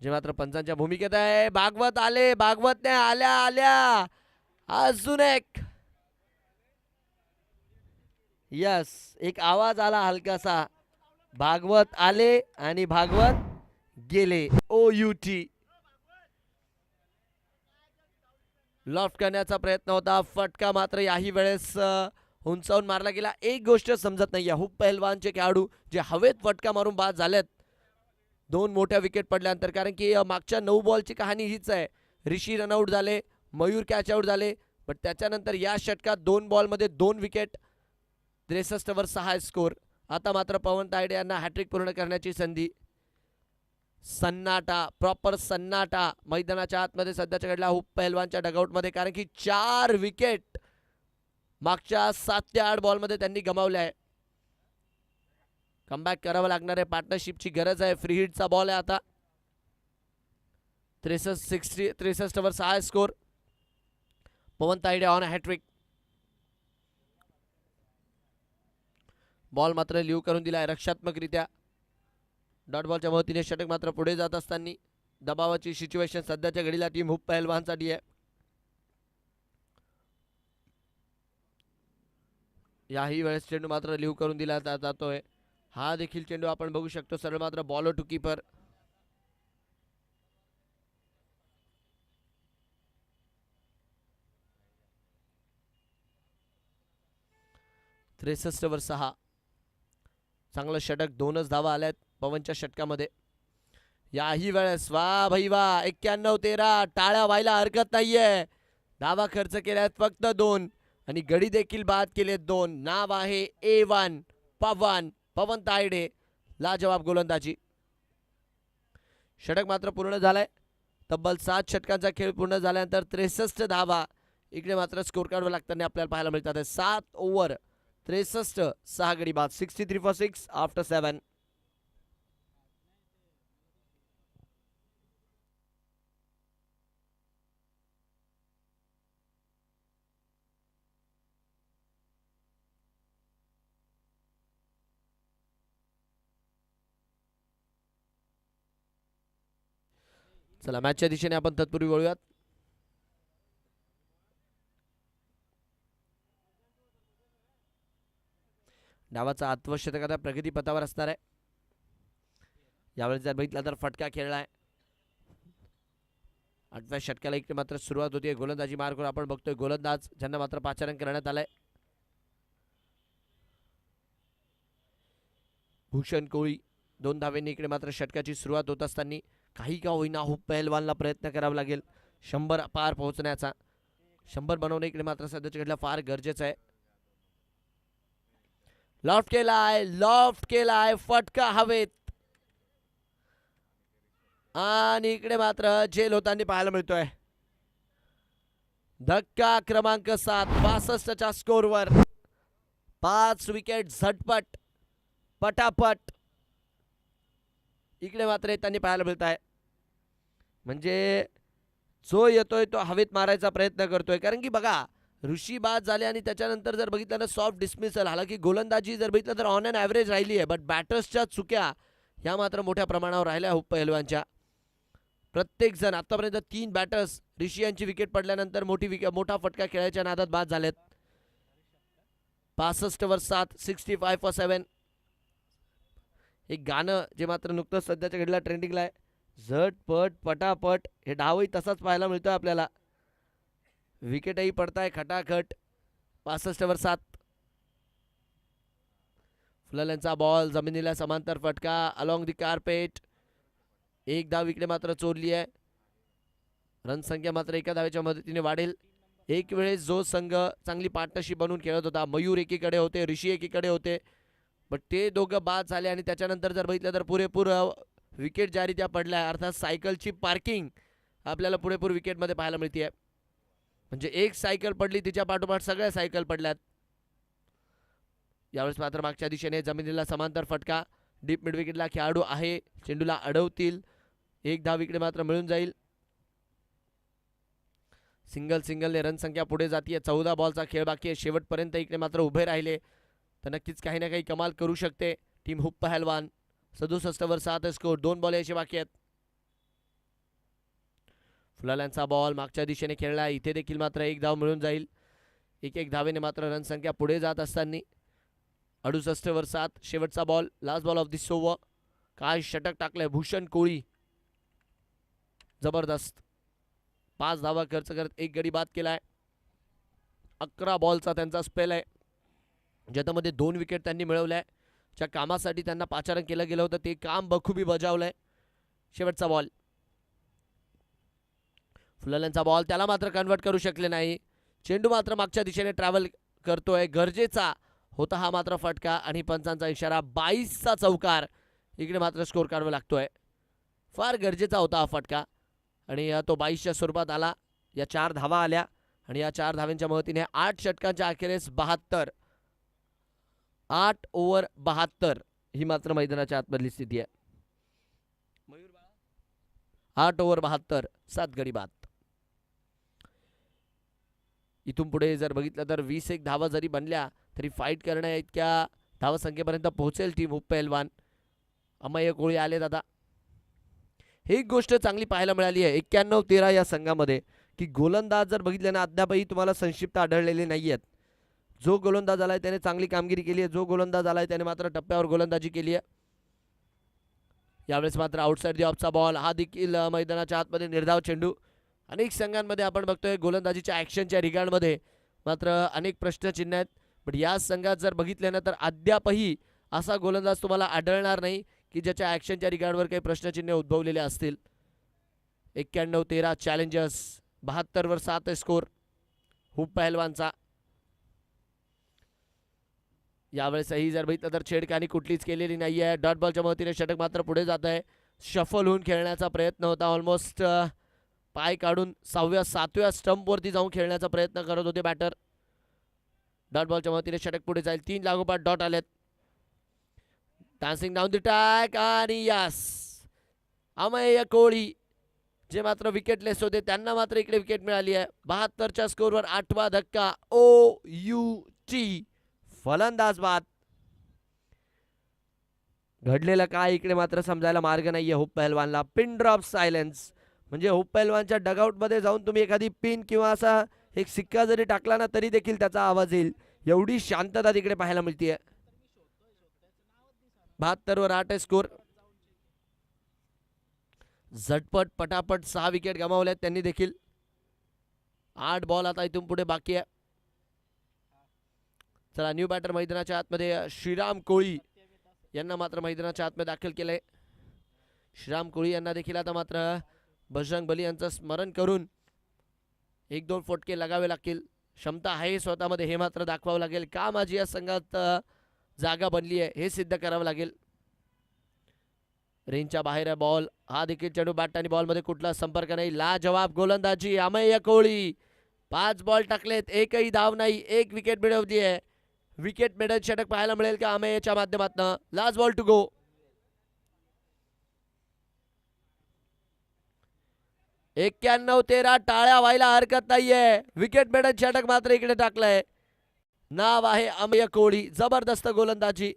जे मात्र पंचांच्या भूमिकेत आहे. भागवत आले. भागवत ने आल्या आल्या अजून एक यस एक आवाज आला हलकासा. भागवत आले आणि भागवत गेले. OUT लॉफ्ट करण्याचा प्रयत्न होता. फटका मात्र याही वेळेस उंचावून मारला गेला. एक गोष्ट समजत नाही हुप पहलवानचे खेळाडू जे हवेत फटका मारून बाद झालेत 2 मोठ्या विकेट पडल्यानंतर. कारण की मागच्या 9 बॉलची कहाणी हीच आहे. ऋषी रनआउट झाले, मयूर कॅच आउट झाले, पण त्याच्यानंतर या षटकात 2 बॉलमध्ये 2 विकेट. 63 वर 6 स्कोर. आता मात्र पवन तायडे यांना हॅट्रिक पूर्ण करण्याची संधी. सन्नाटा प्रॉपर सन्नाटा मैदानाच्या आतमध्ये सध्याच्या घडला हुप पहलवानच्या डगआउटमध्ये. कारण की 4 विकेट मागच्या 7 ते 8 बॉलमध्ये त्यांनी गमावले आहे. कमबॅक करावं लागणार आहे. पार्टनरशिपची गरज आहे. फ्री हिटचा बॉल आहे आता. 63 वर 6 score. Pawan Tayde on hat trick. Ball मात्र लीव करून दिलाय रक्षात्मकरित्या. डॉट बॉलच्या मदतीने षटक मात्र पुढे जात असताना दबावाची सिच्युएशन सध्याच्या घडीला टीम हुप पहलवानसाठी आहे. याही वेळेस चेंडू मात्र लीव करून दिला जातोय. हा देखील चेंडू आपण बघू शकतो सरळ मात्र बॉलर टू कीपर. त्रेसष्ट वर 6. चांगलं षटक. 2च धावा आल्यात पवनच्या षटकामध्ये. याही वेळेस वा भाई वा 91-13 टाळ्या व्हायला हरकत नाहीये. धावा खर्च केल्यात फक्त 2 आणि गडी देखील बाद केलेत 2. नाव आहे A1 पवन तायडे. लाजवाब गोलंदाजी. षटक मात्र पूर्ण झालाय. तब्बल 7 षटकांचा खेळ पूर्ण झाल्यानंतर 63 धावा इकडे मात्र स्कोर कार्डवर लागताना आपल्याला पाहायला मिळतात. 7 ओव्हर 63 6 गडी बाद. 63 फॉर 6 आफ्टर 7. चला मॅचच्या दिशेने आपण तत्पूर्वी वळूयात. डावाचा आठवा षटक आता प्रगती पथावर असणार आहे. यावेळेस जर बघितला तर फटका खेळलाय. 8व्या षटकाला इकडे मात्र सुरुवात होती. गोलंदाजी मार्गावर आपण बघतोय गोलंदाज ज्यांना मात्र पाचारण करण्यात आलंय. भूषण कोळी 2 धावेंनी इकडे मात्र षटकाची सुरुवात होत असताना काही का होईना हुप पहलवानला प्रयत्न करावा लागेल 100 पार पोहोचण्याचा. 100 बनवणे इकडे मात्र सध्याच्या घडीला फार गरजेचं आहे. लॉफ्ट केलाय फटका हवेत आणि इकडे मात्र झेल होताना पाहायला मिळतोय. धक्का क्रमांक 7. 62च्या स्कोरवर 5 विकेट झटपट पटापट इकडे मात्र येताना पाहायला मिळत आहे. म्हणजे जो येतोय तो हवेत मारायचा प्रयत्न करतोय. कारण की बघा ऋषी बाद झाले आणि त्याच्यानंतर जर बघितलं ना सॉफ्ट डिस्मिसल. हालांकी गोलंदाजी जर बघितलं तर ऑन अँड ॲव्हरेज राहिली आहे, बट बॅटर्सच्या चुक्या ह्या मात्र मोठ्या प्रमाणावर राहिल्या हुप पहिलवानच्या. प्रत्येक जण आतापर्यंत 3 बॅटर्स ऋषी यांची विकेट पडल्यानंतर मोठा फटका खेळायच्या नादात बाद झालेत. 65 7, 65 for 7. एक गाणं जे मात्र नुकतंच सध्याच्या घडीला ट्रेंडिंगला आहे. झटपट पटापट हे डावही तसाच पाहायला मिळतोय आपल्याला. विकेटही पडताय खटाखट. 65 7. फुलाल्यांचा बॉल जमिनीला समांतर फटका अलॉंग दी कार्पेट. एक धाव इकडे मात्र चोरली आहे. रनसंख्या मात्र एका धावेच्या मदतीने वाढेल. एक वेळेस जो संघ चांगली पार्टनरशिप बनवून खेळत होता, मयूर एकीकडे होते, ऋषी एकीकडे होते, बट ते दोघं बाद झाले आणि त्याच्यानंतर जर बघितलं तर पुरेपूर विकेट ज्यारित्या पडल्या, अर्थात सायकलची पार्किंग आपल्याला पुरेपूर विकेटमध्ये पाहायला मिळते. म्हणजे एक सायकल पडली तिच्या पाठोपाठ सगळ्या सायकल पडल्यात. यावेळेस मात्र मागच्या दिशेने जमिनीला समांतर फटका. डीप मिड विकेटला खेळाडू आहे, चेंडूला अडवतील. एक धाव इकडे मात्र मिळून जाईल. सिंगलने रनसंख्या पुढे जाते. 14 बॉलचा खेळ बाकी आहे. शेवटपर्यंत इकडे मात्र उभे राहिले तर नक्कीच काही ना काही कमाल करू शकते टीम हुप पहलवान. 67 7 स्कोर. 2 बॉल यायचे बाकी आहेत. फुलाल्यांचा बॉल मागच्या दिशेने खेळला. इथे देखील मात्र एक धाव मिळून जाईल. एक धावेने मात्र रनसंख्या पुढे जात असताना 68 7 शेवटचा ball. Last ball of this over. काय षटक टाकलंय भूषण कोळी, जबरदस्त. 5 धावा खर्च करत एक गडी बाद केलाय. 11 बॉलचा त्यांचा स्पेल आहे, ज्यामध्ये 2 विकेट त्यांनी मिळवल्या. ज्या कामासाठी त्यांना पाचारण केलं गेलं होतं ते काम बखूबी बजावलंय. शेवटचा बॉल. फुलाल्यांचा बॉल, त्याला मात्र कन्वर्ट करू शकले नाही. चेंडू मात्र मागच्या दिशेने ट्रॅव्हल करतोय. गरजेचा होता हा मात्र फटका आणि पंचांचा इशारा. 22चा चौकार. इकडे मात्र स्कोर काढावा लागतोय. फार गरजेचा होता हा फटका आणि तो 22च्या स्वरूपात आला. या 4 धावा आल्या आणि या 4 धाव्यांच्या मदतीने 8 षटकांच्या अखेरीस 72. 8 ओव्हर 72 ही मात्र मैदानाच्या आतमधली स्थिती आहे. 8 ओव्हर 72 7 गडी बाद. इथून पुढे जर बघितलं तर 20 धावा जरी बनल्या तरी फाईट करण्या इतक्या धावसंख्येपर्यंत पोहोचेल टीम हुप पहलवान. अमय कोळी आले दादा. ही गोष्ट चांगली पाहायला मिळाली आहे 91-13 या संघामध्ये की गोलंदाज जर बघितले ना अद्यापही तुम्हाला संक्षिप्त आढळलेले नाही आहेत. जो गोलंदाज आलाय त्याने चांगली कामगिरी केली आहे. जो गोलंदाज आलाय त्याने मात्र टप्प्यावर गोलंदाजी केली आहे. यावेळेस मात्र आउटसाइड दी ऑफचा बॉल. हा देखील मैदानाच्या आतमध्ये निर्धाव चेंडू. अनेक संघांमध्ये आपण बघतोय गोलंदाजीच्या ॲक्शनच्या रिगार्डमध्ये मात्र अनेक प्रश्नचिन्ह आहेत. पण या संघात जर बघितले ना तर अद्यापही असा गोलंदाज तुम्हाला आढळणार नाही की ज्याच्या ॲक्शनच्या रिगार्डवर काही प्रश्नचिन्ह उद्भवलेले असतील. 91-13 चॅलेंजर्स. 72 7 स्कोर हुप पहलवानचा. यावेळेसही जर बघितलं तर छेडखानी कुठलीच केलेली नाही आहे. डॉट बॉलच्या मदतीने षटक मात्र पुढे जात आहे. शफल होऊन खेळण्याचा प्रयत्न होता. ऑलमोस्ट पाय काढून 6व्या 7व्या स्टंपवरती जाऊन खेळण्याचा प्रयत्न करत होते बॅटर. डॉट बॉलच्या मदतीने षटक पुढे जाईल. 3 लागोपाठ डॉट आलेत. डान्सिंग डाऊन द ट्रॅक आणि यस अमय कोळी जे मात्र विकेटलेस होते त्यांना मात्र इकडे विकेट मिळाली आहे. 72च्या स्कोरवर 8वा धक्का. OUT फलंदाज बाद. घडलेलं काय इकडे मात्र समजायला मार्ग नाहीये हुप पहलवानला. पिन ड्रॉप सायलेन्स म्हणजे हुप पहलवानच्या डगआउटमध्ये जाऊन तुम्ही एखादी पिन किंवा असा एक सिक्का जरी टाकला ना तरी देखील त्याचा आवाज येईल. एवढी शांतता तिकडे पाहायला मिळते. 72 8 स्कोर. झटपट पटापट 6 विकेट गमावल्यात त्यांनी देखील. 8 बॉल आता इथून पुढे बाकी आहे. चला न्यू बॅटर मैदानाच्या आतमध्ये श्रीराम कोळी यांना मात्र मैदानाच्या आतमध्ये दाखल केलंय. श्रीराम कोळी यांना देखील आता मात्र बजरंग बली यांचं स्मरण करून 1-2 फटके लगावे लागतील. क्षमता आहे स्वतःमध्ये हे मात्र दाखवावं लागेल. का माझी या संघात जागा बनली आहे हे सिद्ध करावं लागेल. रेंजच्या बाहेर आहे बॉल. हा देखील चेंडू बॅट आणि बॉलमध्ये कुठला संपर्क नाही. लाजवाब गोलंदाजी अमय कोळी. 5 बॉल टाकलेत, एकही धाव नाही, 1 विकेट मिळवली आहे. विकेट मेडल षटक पाहायला मिळेल का अमेयच्या माध्यमातून. लास्ट बॉल टू गो. 91-13 टाळ्या व्हायला हरकत नाहीये. विकेट मेडल षटक मात्र इकडे टाकलंय. नाव आहे अमेय कोहली. जबरदस्त गोलंदाजी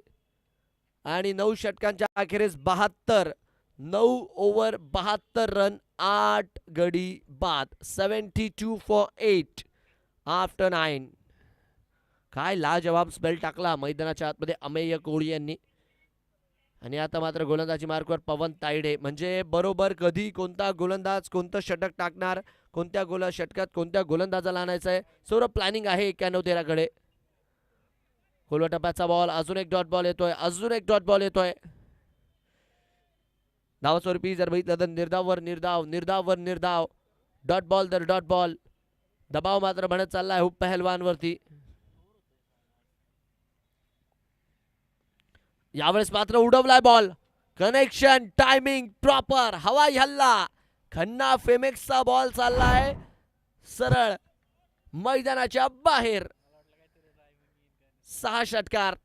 आणि 9 षटकांच्या अखेरीस 72, 9 ओव्हर 72 रन, 8 गडी बाद. 72 for 8 आफ्टर 9. काय लाजवाब स्पेल टाकला मैदानाच्या आतमध्ये अमेय कोहली यांनी. आणि आता मात्र गोलंदाजी मार्कवर पवन तायडे. म्हणजे बरोबर कधी कोणता गोलंदाज कोणतं षटक टाकणार, कोणत्या षटकात कोणत्या गोलंदाजाला आणायचं आहे, सर्व प्लॅनिंग आहे 91-13 कडे. खोलवा टप्प्याचा बॉल. अजून एक डॉट बॉल येतोय. अजून एक डॉट बॉल येतोय. धावस्वरूपी जर बघितलं तर निर्धाववर निर्धाव, निर्धाववर निर्धाव, डॉट बॉल दर डॉट बॉल. दबाव मात्र बनत चाललाय हुप पहलवान वरती. यावेळेस मात्र उडवलाय बॉल. Connection, timing proper. हवाई हल्ला. खन्ना फेमेक्सचा बॉल चाललाय सरळ मैदानाच्या बाहेर. 6 षटकार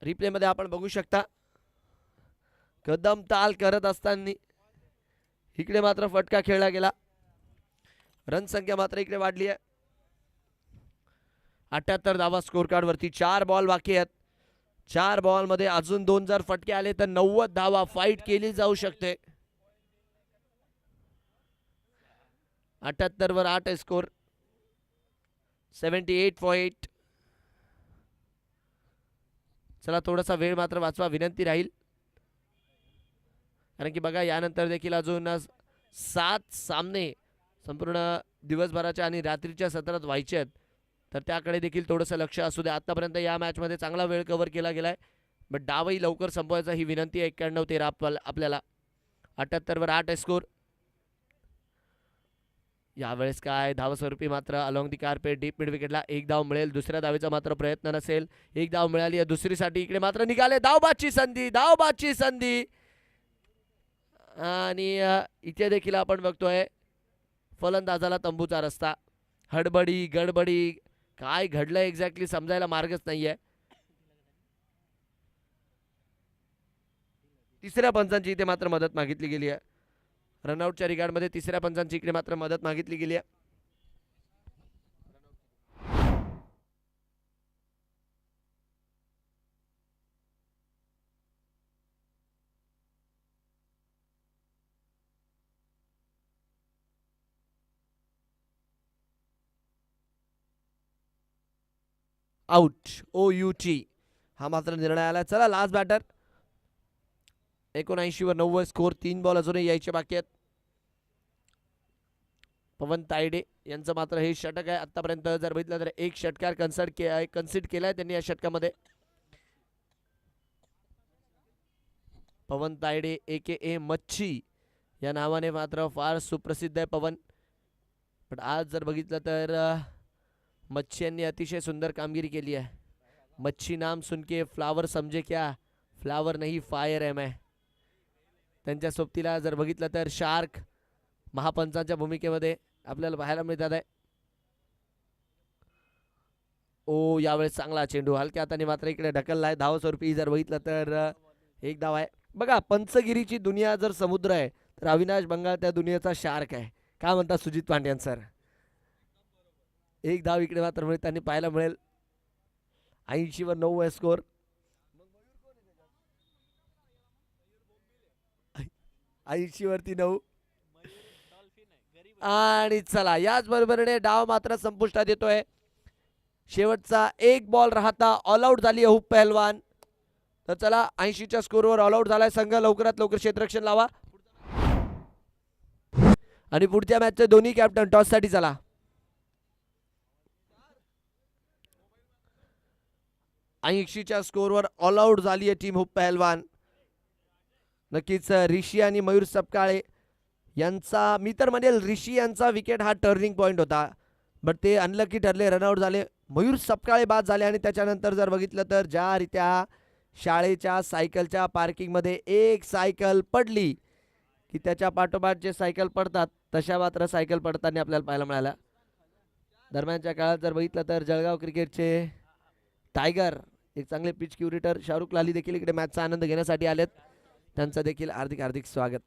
रिप्ले मध्ये आपण बघू शकता. कदम ताल करत असताना इकडे मात्र फटका खेळला गेला. रन संख्या मात्र इकडे वाढली आहे. 78 धावा स्कोर कार्ड वरती. 4 बॉल बाकी आहेत. 4 बॉल मध्ये अजून 2 जर फटके आले तर 90 धावा फाईट केली जाऊ शकते. 78 वर 8 स्कोर. 78 for 8. चला थोडासा वेळ मात्र वाचवा विनंती राहील. कारण की बघा यानंतर देखील अजून 7 सामने संपूर्ण दिवसभराच्या आणि रात्रीच्या सत्रात व्हायचे आहेत. तर त्याकडे देखील थोडंसं लक्ष असू दे. आतापर्यंत या मॅचमध्ये चांगला वेळ कव्हर केला गेलाय. बट डावही लवकर संपवायचा ही विनंती आहे 91-13 आपल्याला. 78 वर 8 स्कोर. यावेळेस काय धावस्वरूपी मात्र along the carpet deep mid विकेटला 1 धाव मिळेल. दुसऱ्या धावेचा मात्र प्रयत्न नसेल. 1 धाव मिळाली आहे दुसरीसाठी. इकडे मात्र निघाले धावबादची संधी, धावबादची संधी. आणि इथे देखील आपण बघतोय फलंदाजाला तंबूचा रस्ता. हडबडी गडबडी काय घडलं एक्झॅक्टली समजायला मार्गच नाहीये. तिसऱ्या पंचांची इथे मात्र मदत मागितली गेली आहे. रनआउटच्या रिगार्डमध्ये तिसऱ्या पंचांची इकडे मात्र मदत मागितली गेली आहे. आउट. OUT हा मात्र निर्णय आला. चला लास्ट बॅटर. 79 वर 90 स्कोर. 3 बॉल अजूनही यायचे बाकी आहेत. पवन तायडे यांचं मात्र हे षटक आहे. आतापर्यंत जर बघितलं तर 1 षटकार कन्सिड केलाय त्यांनी या षटकामध्ये. पवन तायडे AKA मच्छी या नावाने मात्र फार सुप्रसिद्ध आहे पवन. पण आज जर बघितलं तर मच्छी यांनी अतिशय सुंदर कामगिरी केली आहे. मच्छी नाम सुनके फ्लावर समजे क्या, फ्लावर नहीं फायर है मैं. त्यांच्या सोबतीला जर बघितलं तर शार्क महापंचांच्या भूमिकेमध्ये आपल्याला पाहायला मिळतात आहे. ओ यावेळेस चांगला चेंडू हलक्या हाताने मात्र इकडे ढकललाय. धावस्वरूपी जर बघितलं तर 1 धाव आहे. बघा पंचगिरीची दुनिया जर समुद्र आहे तर अविनाश बंगाल त्या दुनियेचा शार्क आहे. काय म्हणतात सुजित पांड्यान सर. 1 धाव इकडे मात्र मिळताना पाहायला मिळेल. 80 वर 9 स्कोर. 80 वरती 9. आणि चला याच बरोबरीने डाव मात्र संपुष्टात येतोय. शेवटचा 1 बॉल राहता ऑल आउट झाली हुप पहलवान. तर चला 80च्या स्कोरवर ऑल आउट झालाय संघ. लवकरात लवकर क्षेत्ररक्षण लावा. आणि पुढच्या मॅचचे दोन्ही कॅप्टन टॉस साठी चला. ऐंशीच्या स्कोरवर ऑल आउट झाली आहे टीम हुप पहलवान. नक्कीच ऋषी आणि मयूर सपकाळे यांचा, मी तर म्हणेल ऋषी यांचा विकेट हा टर्निंग पॉइंट होता. बट ते अनलकी ठरले, रनआउट झाले. मयूर सपकाळे बाद झाले. आणि त्याच्यानंतर जर बघितलं तर ज्या रीत्या शाळेच्या सायकलच्या पार्किंगमध्ये एक सायकल पडली की त्याच्या पाठोपाठ जे सायकल पडतात तशा मात्र सायकल पडताना आपल्याला पाहायला मिळाल्या. दरम्यानच्या काळात जर बघितलं तर जळगाव क्रिकेटचे टायगर एक चांगले पिच क्युरेटर शाहरुख लाली देखील इकडे मॅचचा आनंद घेण्यासाठी आलेत. त्यांचं देखील हार्दिक हार्दिक स्वागत.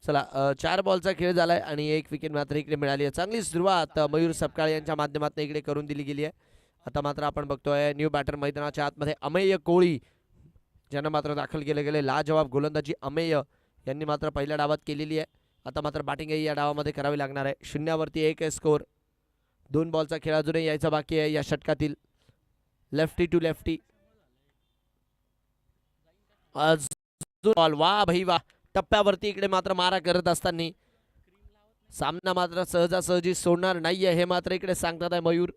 चला 4 बॉलचा खेळ झालाय आणि 1 विकेट मात्र इकडे मिळाली आहे. चांगली सुरुवात मयूर सपकाळे यांच्या माध्यमातून इकडे करून दिली गेली आहे. आता मात्र आपण बघतोय न्यू बॅटर मैदानाच्या आतमध्ये अमेय कोळी ज्यांना मात्र दाखल केले गेले. लाजवाब गोलंदाजी अमेय यांनी मात्र पहिल्या डावात केलेली आहे. आता मात्र बॅटिंगही या डावामध्ये करावी लागणार आहे. 0वरती 1 आहे स्कोर. 2 बॉलचा खेळ अजूनही यायचा बाकी आहे या षटकातील. Lefty to lefty. बॉल वा भाई वा. टप्प्यावरती इकडे मात्र मारा करत असताना सामना मात्र सहजासहजी सोडणार नाहीये हे मात्र इकडे सांगतात आहे मयूर.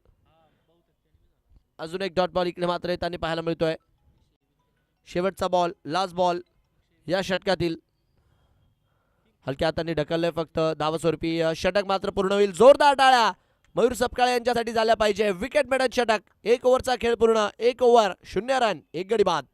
अजून एक डॉट बॉल इकडे मात्र येताना पाहायला मिळतोय. शेवटचा बॉल लास्ट बॉल या षटकातील. हलक्या हाताने ढकललंय फक्त. धावस्वरूपी षटक मात्र पूर्ण होईल. जोरदार टाळ्या मयूर सपकाळे यांच्यासाठी झाल्या पाहिजे. विकेट मिळत षटक. 1 ओव्हरचा खेळ पूर्ण. 1 ओव्हर 0 रन 1 गडी बाद.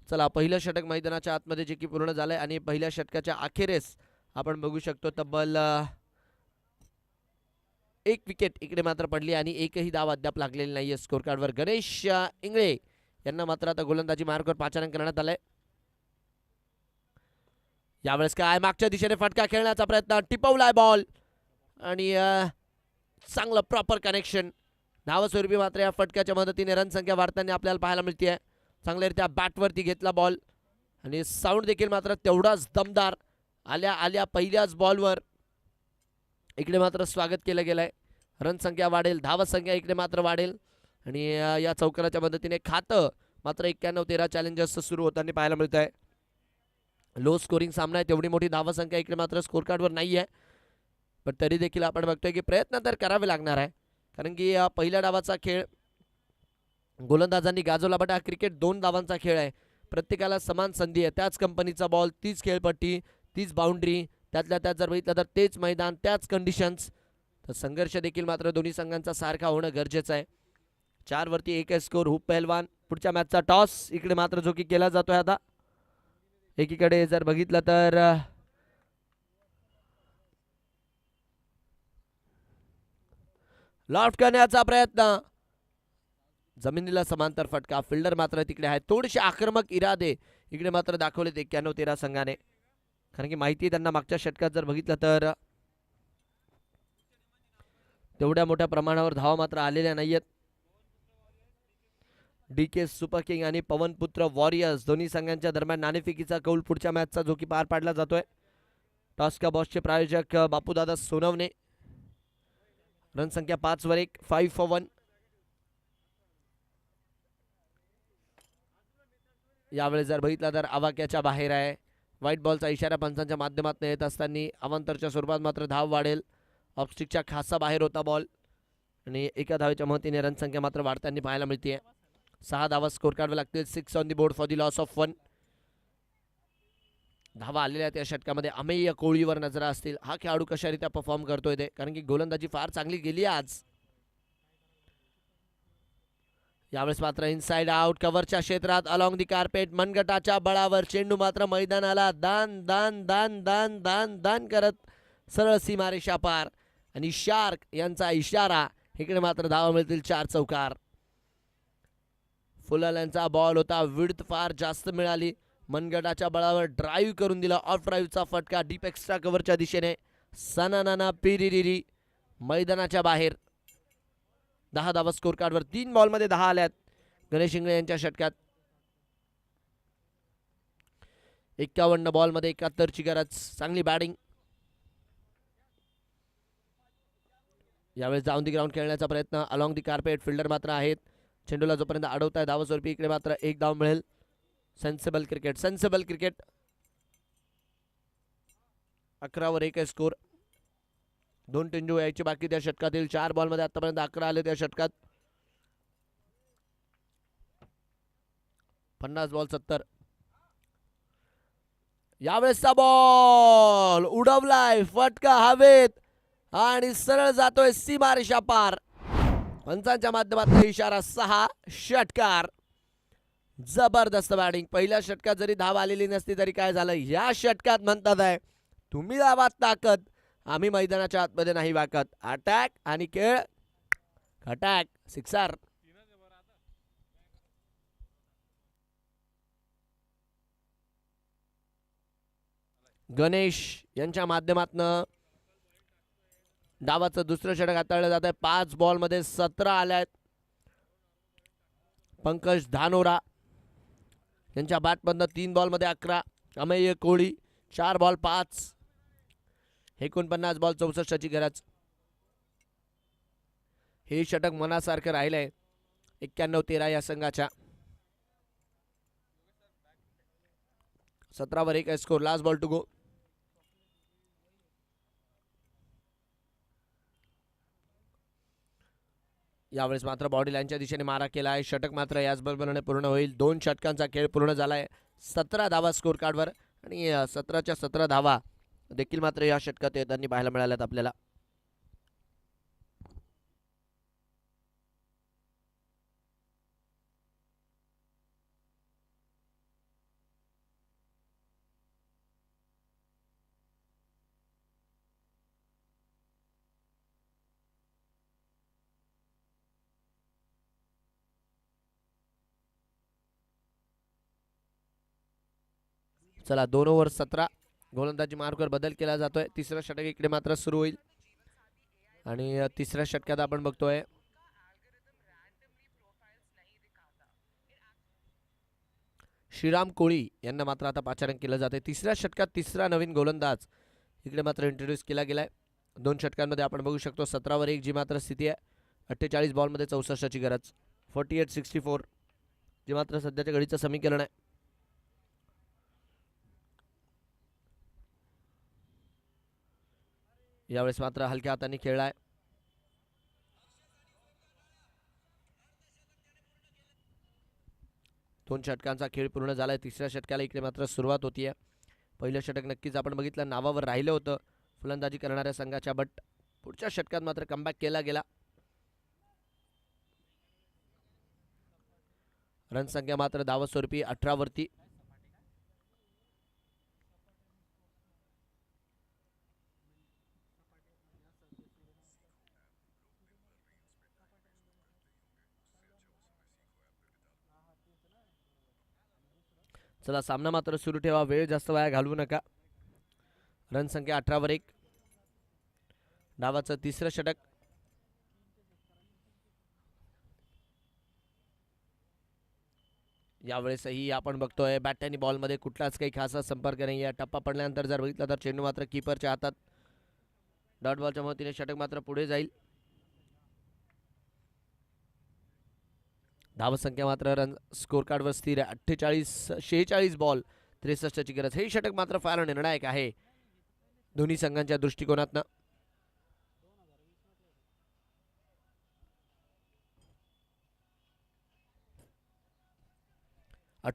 चला पहिलं षटक मैदानाच्या आतमध्ये जे की पूर्ण झालंय आणि पहिल्या षटकाच्या अखेरेस आपण बघू शकतो तब्बल 1 विकेट इकडे मात्र पडली आणि एकही धाव अद्याप लागलेली नाहीये स्कोर कार्डवर. गणेश इंगळे यांना मात्र आता गोलंदाजी मार्गावर पाचारण करण्यात आलंय. यावेळेस काय मागच्या दिशेने फटका खेळण्याचा प्रयत्न. टिपवलाय बॉल आणि चांगलं प्रॉपर कनेक्शन. धावस्वरूपी मात्र या फटक्याच्या मदतीने रन संख्या वाढताना आपल्याला पाहायला मिळते. चांगल्यारीत्या बॅटवरती घेतला बॉल आणि साऊंड देखील मात्र तेवढाच दमदार. आल्या आल्या पहिल्याच बॉलवर इकडे मात्र स्वागत केलं गेलंय. रन संख्या वाढेल. धावसंख्या इकडे मात्र वाढेल आणि या चौकाराच्या मदतीने खातं मात्र 91-13 चॅलेंजर्स सुरू होताना पाहायला मिळत आहे. लो स्कोरिंग सामना आहे. तेवढी मोठी धावसंख्या इकडे मात्र स्कोर कार्डवर नाही आहे. पण तरी देखील आपण बघतोय की प्रयत्न तर करावे लागणार आहे. कारण की पहिल्या डावाचा खेळ गोलंदाजांनी गाजवला. बट हा क्रिकेट 2 धावांचा खेळ आहे. प्रत्येकाला समान संधी आहे. त्याच कंपनीचा बॉल, तीच खेळपट्टी, तीच बाउंड्री, त्यातल्या त्यात जर बघितलं तर तेच मैदान, त्याच कंडिशन्स. तर संघर्ष देखील मात्र दोन्ही संघांचा सारखा होणं गरजेचं आहे. 4वरती 1 आहे स्कोर. हुप पहलवान. पुढच्या मॅचचा टॉस इकडे मात्र जो की केला जातोय. आता एकीकडे जर बघितलं तर लॉफ्ट करण्याचा प्रयत्न. जमिनीला समांतर फटका. फिल्डर मात्र तिकडे आहे. थोडेसे आक्रमक इरादे इकडे मात्र दाखवले 91-13 संघाने. कारण की माहिती त्यांना मागच्या षटकात जर बघितलं तर तेवढ्या मोठ्या प्रमाणावर धावा मात्र आलेल्या नाहीयेत. DK सुपर किंग आणि पवनपुत्र वॉरियर्स दोन्ही संघांच्या दरम्यान नाणेफेकीचा कौल पुढच्या मॅचचा जो की पार पाडला जातोय. टॉस का बॉसचे प्रायोजक बापूदादा सोनवणे. रन संख्या 5वर 1. 5 for 1. यावेळेस जर बघितला तर आवाक्याच्या बाहेर आहे. व्हाईट बॉलचा इशारा पंचांच्या माध्यमातून येत असताना अवांतरच्या स्वरूपात मात्र धाव वाढेल. ऑफस्टिकच्या खासा बाहेर होता बॉल आणि एका धावेच्या मदतीने रन संख्या मात्र वाढताना पाहायला मिळते. 6 धावा स्कोर काढावे लागतील. 6 on the board for the loss of 1. धावा आलेल्या त्या षटकामध्ये अमेय कोळीवर नजरा असतील. हा खेळाडू कशारित्या परफॉर्म करतोय ते, कारण की गोलंदाजी फार चांगली गेली आज. यावेळेस मात्र इनसाइड आउट कव्हरच्या क्षेत्रात अलॉंग दी कार्पेट. मनगटाच्या बळावर चेंडू मात्र मैदानाला दान दान दान दान दान दान करत सरळ सीमारेषा पार आणि शार्क यांचा इशारा. इकडे मात्र धावा मिळतील 4 चौकार. फुलल यांचा बॉल होता. विड्थ फार जास्त मिळाली. मनगटाच्या बळावर ड्राईव्ह करून दिला. ऑफ ड्राईव्हचा फटका डीप एक्स्ट्रा कव्हरच्या दिशेने. सनानाना पिरिरिरी मैदानाच्या बाहेर. 10 धावा स्कोर कार्डवर. 3 बॉलमध्ये 10 आल्यात गणेश इंगळे यांच्या षटकात. 51 बॉलमध्ये 71ची गरज. चांगली बॅटिंग. यावेळेस जाऊन दी ग्राउंड खेळण्याचा प्रयत्न. Along the carpet. फिल्डर मात्र आहेत. चेंडूला जोपर्यंत अडवत आहे धावस्वरूपी इकडे मात्र 1 धाव मिळेल. Sensible cricket. Sensible cricket. 11वर 1 आहे स्कोर. 2 चेंडू यायचे बाकी त्या षटकातील. 4 बॉलमध्ये आतापर्यंत 11 आले त्या षटकात. 50 बॉल 70. यावेळेसचा बॉल उडवलाय, फटका हवेत आणि सरळ जातोय सीमारेषा पार. पंचांच्या माध्यमातून इशारा 6 षटकार. जबरदस्त बॅटिंग. पहिल्या षटकात जरी धाव आलेली नसती तरी काय झालं, या षटकात म्हणतात आहे तुम्ही दाबात ताकद, आम्ही मैदानाच्या आतमध्ये नाही वाकत. अटॅक आणि खेळ, अटॅक, सिक्सर. गणेश यांच्या माध्यमातून डावाचं दुसरं षटक हाताळलं जात आहे. 5 बॉल मध्ये 17 आल्यात. पंकज धानोरा यांच्या बॅटमधनं 3 बॉल मध्ये 11. अमेय कोळी 4 बॉल 5. 49 बॉल 64ची गरज. हे षटक मनासारखं राहिलंय. 91-13 या संघाच्या. 17 वर 1 score. Last ball to go. यावेळेस मात्र बॉडी लाईनच्या दिशेने मारा केला आहे. षटक मात्र याच बरोबरीने पूर्ण होईल. 2 षटकांचा खेळ पूर्ण झालाय. 17 धावा स्कोर कार्डवर आणि 17च्या 17 धावा देखील मात्र या षटकात येताना पाहायला मिळाल्यात आपल्याला. चला 2 ओव्हर 17. गोलंदाजी मार्कवर बदल केला जातोय. तिसरं षटक इकडे मात्र सुरू होईल आणि तिसऱ्या षटकात आपण बघतोय श्रीराम कोळी यांना मात्र आता पाचारण केलं जाते. तिसऱ्या षटकात तिसरा नवीन गोलंदाज इकडे मात्र इंट्रोड्यूस केला गेलाय. 2 षटकांमध्ये आपण बघू शकतो 17 वर 1 जी मात्र स्थिती आहे. 48 बॉल मध्ये 64ची गरज. 48-64 जे मात्र सध्याच्या घडीचं समीकरण आहे. यावेळेस मात्र हलक्या हाताने खेळलाय. दोन षटकांचा खेळ पूर्ण झालाय. तिसऱ्या षटकाला इकडे मात्र सुरुवात होतीये. पहिलं षटक नक्कीच आपण बघितलं नावावर राहिलं होतं फलंदाजी करणाऱ्या संघाच्या, बट पुढच्या षटकात मात्र कमबॅक केला गेला. रन संख्या मात्र धावस्वरूपी 18 वरती. चला सामना मात्र सुरू ठेवा, वेळ जास्त वाया घालवू नका. रन संख्या 18 वर 1. डावाचं तिसरं षटक. यावेळेसही आपण बघतोय बॅट आणि बॉल मध्ये कुठलाच काही खास संपर्क नाही आहे. टप्पा पडल्यानंतर जर बघितलं तर चेंडू मात्र कीपरच्या हातात. डॉट बॉलच्या मदतीने षटक मात्र पुढे जाईल. धावसंख्या मात्र रन स्कोर कार्डवर स्थिर आहे. 46 बॉल 63ची गरज. हे षटक मात्र फार निर्णायक आहे दोन्ही संघांच्या दृष्टिकोनातनं.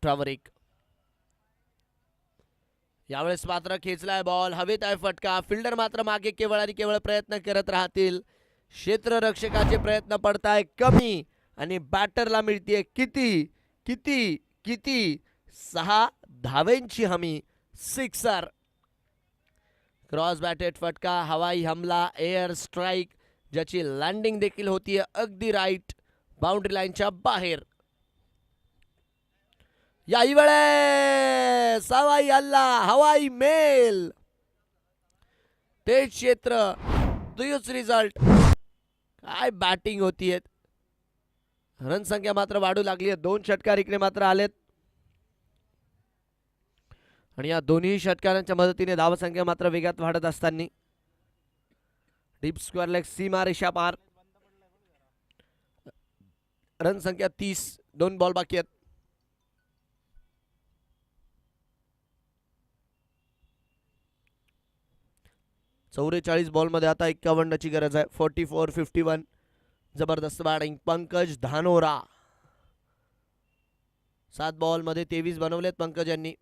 वर 1. यावेळेस मात्र खेचलाय बॉल, हवेत आहे फटका. फिल्डर मात्र मागे केवळ आणि केवळ प्रयत्न करत राहतील. क्षेत्ररक्षकाचे प्रयत्न पडताय कमी आणि बॅटरला मिळतीये किती किती किती 6 धावेंची हमी. सिक्सर. क्रॉस बॅटेड फटका, हवाई हमला, एअर स्ट्राइक, ज्याची लँडिंग देखील होतीये अगदी राईट बाउंड्री लाईनच्या बाहेर. याही वेळेस हवाई हल्ला, हवाई मेल, ते क्षेत्र, तोच रिझल्ट. काय बॅटिंग होतीये. रन संख्या मात्र वाढू लागली आहे. 2 षटकार इकडे मात्र आलेत आणि या दोन्ही षटकारांच्या मदतीने धावसंख्या मात्र वेगात वाढत असताना डीप स्क्वेअर लेग सीमारेषा पार. रन संख्या 30. 2 बॉल बाकी आहेत. चौवेचाळीस बॉल मध्ये आता 51ची गरज आहे. 44-51. जबरदस्त बॅटिंग पंकज धानोरा. 7 बॉलमध्ये 23 बनवलेत पंकज यांनी.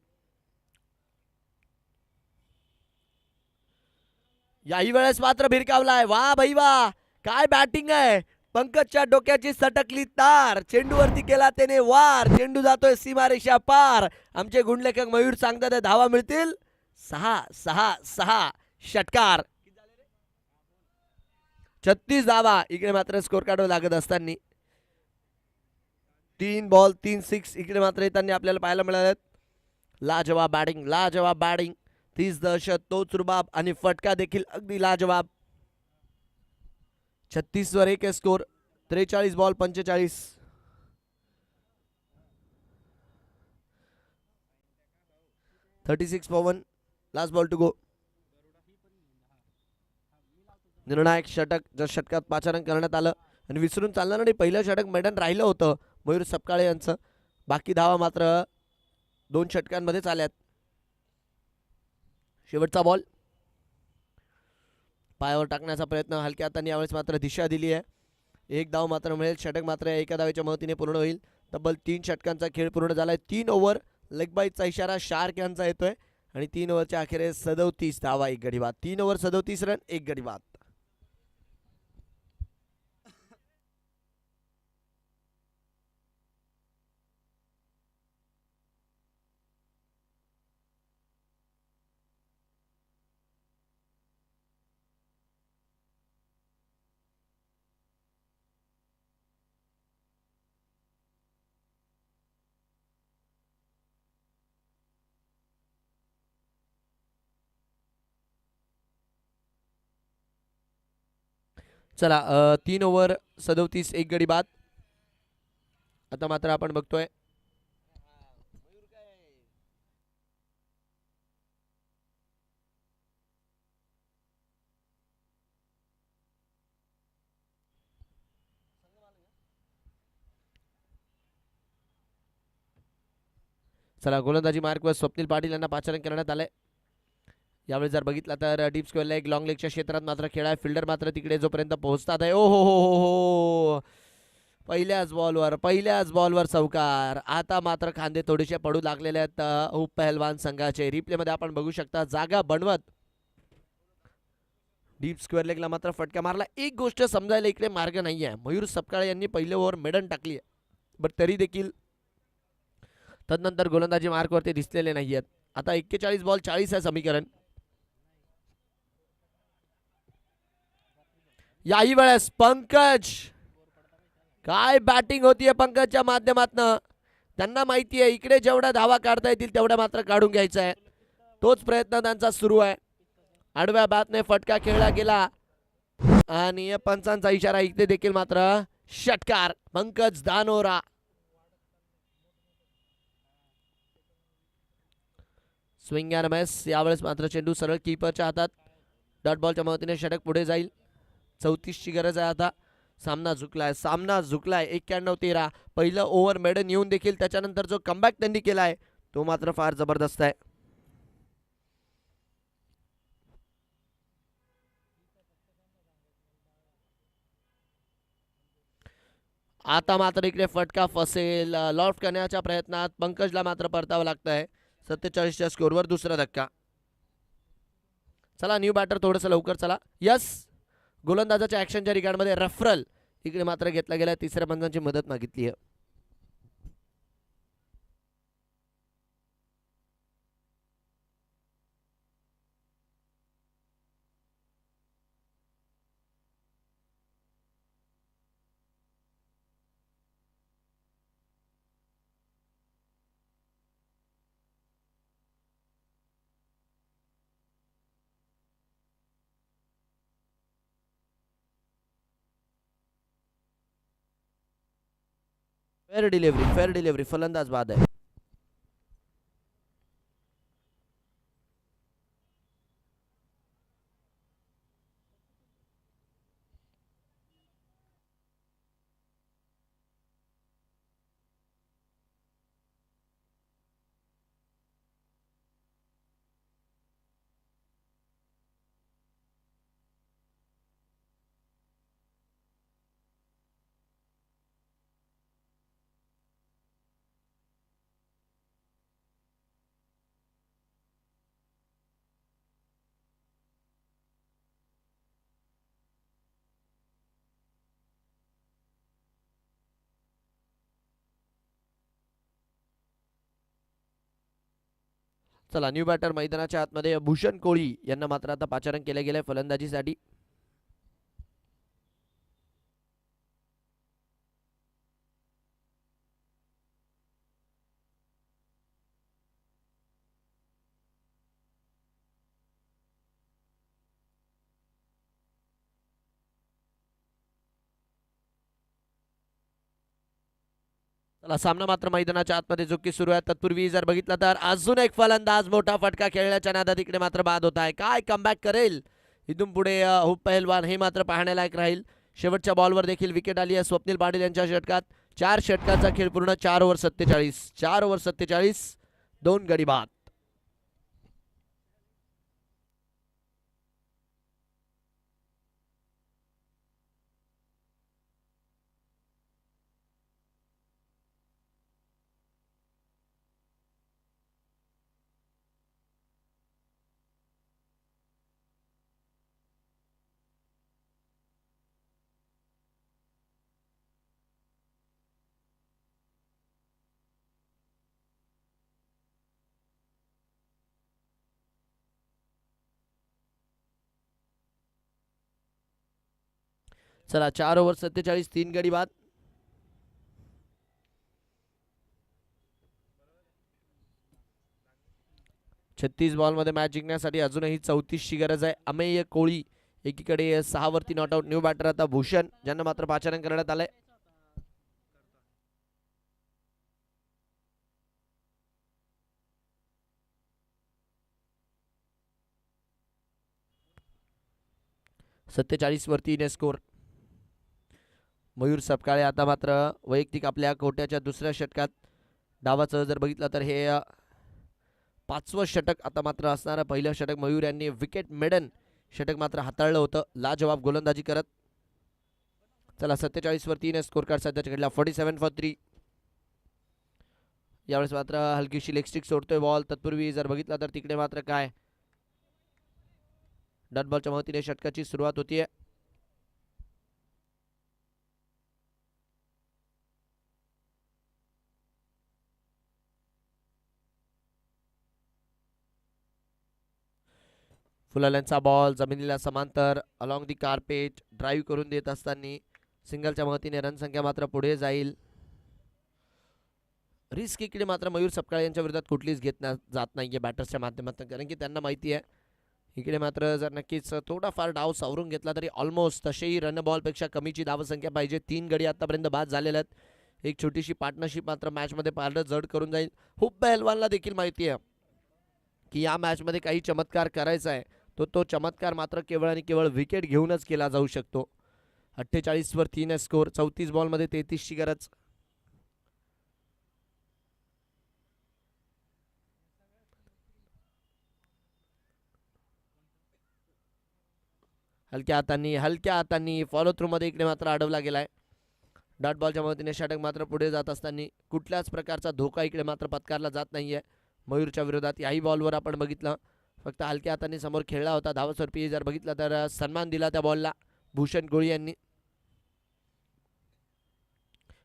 याही वेळेस मात्र भिरकावलाय. वा भाई वा, काय बॅटिंग आहे. पंकजच्या डोक्याची सटकली तार, चेंडूवरती केला त्याने वार, चेंडू जातोय सीमारेषा पार. आमचे गुणलेखक मयूर सांगतात धावा मिळतील 6 6 6. षटकार. 36 धावा इकडे मात्र स्कोर कार्डवर लागत असताना 3 बॉल 3 6 इकडे मात्र येताना आपल्याला पाहायला मिळालेत. लाजवाब बॅटिंग, लाजवाब बॅटिंग. 30 दहशत, तोच रुबाब आणि फटका देखील अगदी लाजवाब. 36 वर 1 score. 43 ball 45. (36 for 1). Last ball to go. निर्णायक षटक जर षटकात पाचारण करण्यात आलं आणि विसरून चालणार नाही, पहिलं षटक मैदान राहिलं होतं मयूर सपकाळे यांचं. बाकी धावा मात्र 2 षटकांमध्येच आल्यात. शेवटचा बॉल पायावर टाकण्याचा प्रयत्न हलक्या हाताने यावेळेस मात्र दिशा दिली आहे. 1 धाव मात्र मिळेल. षटक मात्र एका धावेच्या मदतीने पूर्ण होईल. तब्बल 3 षटकांचा खेळ पूर्ण झालाय. 3 ओव्हर लेग बाईचा इशारा शार्क यांचा येतोय आणि 3 ओव्हरच्या अखेरीस 37 धावा 1 गडी बाद. 3 ओव्हर 37 रन 1 गडी बाद. चला 3 ओव्हर 37 1 गडी बाद. आता मात्र आपण बघतोय चला गोलंदाजी मार्कवर स्वप्नील पाटील यांना पाचारण करण्यात आलंय. यावेळी जर बघितलं तर डीप स्क्वेअर लेग लॉंग लेगच्या क्षेत्रात मात्र खेळ आहे. फिल्डर मात्र तिकडे जोपर्यंत पोहोचतात आहे. ओ हो हो हो हो, पहिल्याच बॉलवर चौकार. आता मात्र खांदे थोडेसे पडू लागलेले आहेत उप पहलवान संघाचे. रिप्लेमध्ये आपण बघू शकता जागा बनवत डीप स्क्वेअर लेगला मात्र फटका मारला. एक गोष्ट समजायला इकडे मार्ग नाही आहे. मयूर सपकाळे यांनी पहिले ओव्हर मेडन टाकली आहे, बट तरी देखील तदनंतर गोलंदाजी मार्कवरती दिसलेले नाही आहेत. आता 41 बॉल 40 आहे समीकरण. याही वेळेस पंकज, काय बॅटिंग होतीये पंकजच्या माध्यमातनं. त्यांना माहिती आहे इकडे जेवढ्या धावा काढता येतील तेवढ्या मात्र काढून घ्यायचा आहे. तोच प्रयत्न त्यांचा सुरू आहे. आडव्या बॅटने फटका खेळला गेला आणि पंचांचा इशारा इथे देखील मात्र षटकार. Pankaj Dhanora. Swing and miss. यावेळेस मात्र चेंडू सरळ कीपरच्या हातात. डॉट बॉलच्या मदतीने षटक पुढे जाईल. 34 ची गरज आहे आता. सामना झुकलाय 91-13. पहिलं ओव्हर मेडन येऊन देखील त्याच्यानंतर जो कमबॅक त्यांनी केलाय तो मात्र फार जबरदस्त आहे. आता मात्र इकडे फटका फसेल. लॉफ्ट करण्याच्या प्रयत्नात पंकजला मात्र परतावं लागतंय. 47च्या स्कोरवर दुसरा धक्का. चला न्यू बॅटर थोडंसं लवकर चला. यस, गोलंदाजाच्या ऍक्शनच्या रिगार्डमध्ये रफरल इकडे मात्र घेतला गेला. तिसऱ्या पंचांची मदत मागितली आहे. फेअर डिलिव्हरी फलंदाज बाद आहे. चला न्यू बॅटर मैदानाच्या आतमध्ये भूषण कोळी यांना मात्र आता पाचारण केले गेले फलंदाजीसाठी. चला सामना मात्र मैदानाच्या आतमध्ये चुकी सुरू आहे. तत्पूर्वी जर बघितलं तर अजून एक फलंदाज मोठा फटका खेळण्याच्या नादात इकडे मात्र बाद होत आहे. काय कमबॅक करेल इथून पुढे हुप पहलवान हे मात्र पाहण्यालायक राहील. शेवटच्या बॉलवर देखील विकेट आली आहे स्वप्नील पाटील यांच्या षटकात. 4 षटकांचा खेळ पूर्ण. 4 ओव्हर 47 2 गडी बाद. चला 4 ओव्हर 47 3 गडी बाद. छत्तीस बॉलमध्ये मॅच जिंकण्यासाठी अजूनही 34ची गरज आहे. अमेय कोळी एकीकडे 6 वरती नॉट आउट. न्यू बॅटर आता भूषण ज्यांना मात्र पाचारण करण्यात आलंय. सत्तेचाळीस वरती ने स्कोर. मयूर सपकाळे आता मात्र वैयक्तिक आपल्या कोट्याच्या दुसऱ्या षटकात. डावाचं जर बघितलं तर हे 5वं षटक आता मात्र असणारं. पहिलं षटक मयूर यांनी विकेट मेडन षटक मात्र हाताळलं होतं लाजवाब गोलंदाजी करत. चला 47 वरती ने स्कोर कार्ड सध्याच्या घडला 47 फॉर 3. यावेळेस मात्र हलकीशी लेग स्टिक सोडतोय बॉल. तत्पूर्वी जर बघितलं तर तिकडे मात्र काय डॉट बॉलच्या मदतीने षटकाची सुरुवात होतीये. फुलाल्यांचा बॉल जमिनीला समांतर अलॉंग दी कार्पेट ड्राईव्ह करून देत असताना सिंगलच्या मदतीने रन संख्या मात्र पुढे जाईल. रिस्क इकडे मात्र मयूर सपकाळे यांच्या विरोधात कुठलीच जात नाहीये बॅटर्सच्या माध्यमातून, कारण की त्यांना माहिती आहे इकडे मात्र जर नक्कीच थोडाफार डाव सावरून घेतला तरी ऑलमोस्ट तसेही रन बॉलपेक्षा कमीची धावसंख्या पाहिजे. 3 गडी आतापर्यंत बाद झालेल्या आहेत. एक छोटीशी पार्टनरशिप मात्र मॅचमध्ये पारडं जड करून जाईल. हुप पहलवानला देखील माहिती आहे की या मॅचमध्ये काही चमत्कार करायचा आहे. तो चमत्कार मात्र केवळ आणि केवळ विकेट घेऊनच केला जाऊ शकतो. 48 वर 3 स्कोर. 34 बॉलमध्ये 33ची गरज. हलक्या हातांनी फॉलो थ्रू मध्ये इकडे मात्र अडवला गेलाय. डॉट बॉलच्या मदतीने षटक मात्र पुढे जात असताना कुठल्याच प्रकारचा धोका इकडे मात्र पत्कारला जात नाहीये मयूरच्या विरोधात. याही बॉलवर आपण बघितलं फक्त हलक्या हातांनी समोर खेळला होता. धावस्वरूपी जर बघितलं तर सन्मान दिला त्या बॉलला भूषण कोळी यांनी.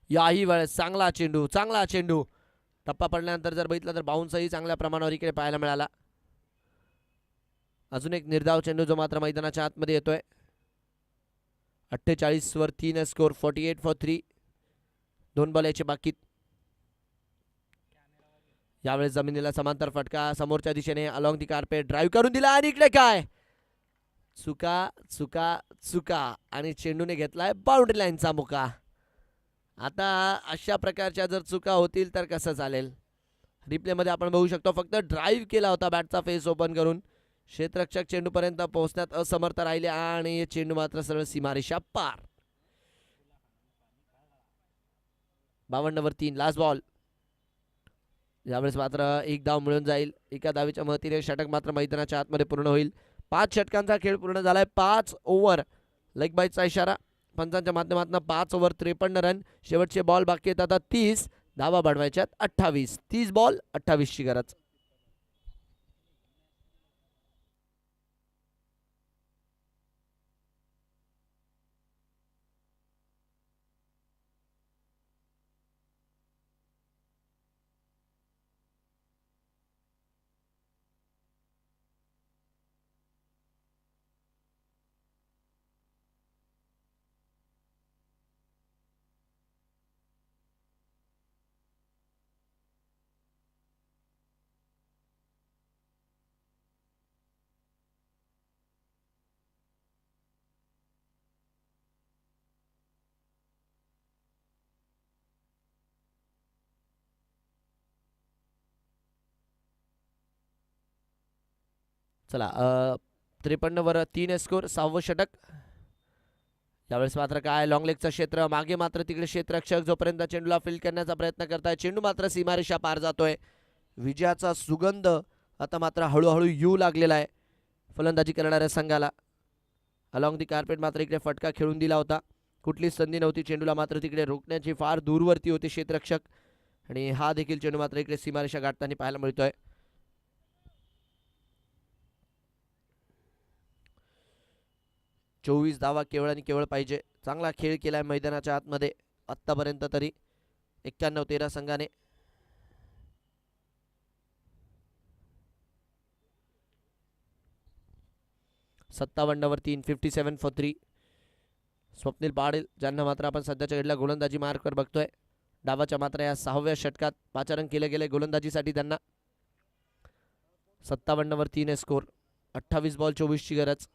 याही वेळेस चांगला चेंडू टप्पा पडल्यानंतर जर बघितलं तर बाउन्सही चांगल्या प्रमाणावर इकडे पाहायला मिळाला. अजून एक निर्धाव चेंडू जो मात्र मैदानाच्या आतमध्ये येतोय. 48 वर 3 स्कोर. 48 फॉर 3. 2 बॉल याचे बाकी. यावेळेस जमिनीला समांतर फटका समोरच्या दिशेने अलॉंग दी कार्पेट ड्राईव्ह करून दिला आणि इकडे काय चुका आणि चेंडूने घेतलाय बाउंड्री लाईनचा मुका. आता अशा प्रकारच्या जर चुका होतील तर कसं चालेल. रिप्ले मध्ये आपण बघू शकतो फक्त ड्राईव्ह केला होता बॅटचा फेस ओपन करून. क्षेत्ररक्षक चेंडूपर्यंत पोहोचण्यात असमर्थ राहिले आणि चेंडू मात्र सरळ सीमारेषा पार. 52 वर 3 लास्ट बॉल. यावेळेस मात्र एक धाव मिळून जाईल. एका धावेच्या मदतीने षटक मात्र मैदानाच्या आतमध्ये पूर्ण होईल. 5 षटकांचा खेळ पूर्ण झालाय. 5 ओव्हर लेग बाईटचा इशारा पंचांच्या माध्यमातून. 5 ओव्हर 53 रन. शेवटचे बॉल बाकी आहेत आता 30. धावा वाढवायच्यात 28. 30 बॉल 28 ची गरज. चला 53 वर 3 स्कोर, 6वं षटक. यावेळेस मात्र काय लॉंग लेगचं क्षेत्र, मागे मात्र तिकडे क्षेत्ररक्षक जोपर्यंत चेंडूला फील्ड करण्याचा प्रयत्न करताय, चेंडू मात्र सीमारेषा पार जातोय. विजयाचा सुगंध आता मात्र हळूहळू येऊ लागलेला आहे फलंदाजी करणाऱ्या संघाला. अलॉंग दी कार्पेट मात्र इकडे फटका खेळून दिला होता, कुठलीच संधी नव्हती. चेंडूला मात्र तिकडे रोखण्याची फार दूरवरती होते क्षेत्ररक्षक, आणि हा देखील चेंडू मात्र इकडे सीमारेषा गाठताना पाहायला मिळतोय. चोवीस धावा केवळ आणि केवळ पाहिजे. चांगला खेळ केलाय मैदानाच्या आतमध्ये आत्तापर्यंत तरी 91-13 संघाने. वर 3, 57 फॉर 3. स्वप्नील पाटील ज्यांना मात्र आपण सध्याच्या घडीला गोलंदाजी मार्कवर बघतोय. डावाच्या मात्र या 6व्या षटकात पाचारण केले गेले गोलंदाजीसाठी त्यांना. 57 वर 3 स्कोर, 28 बॉल 24 ची गरज.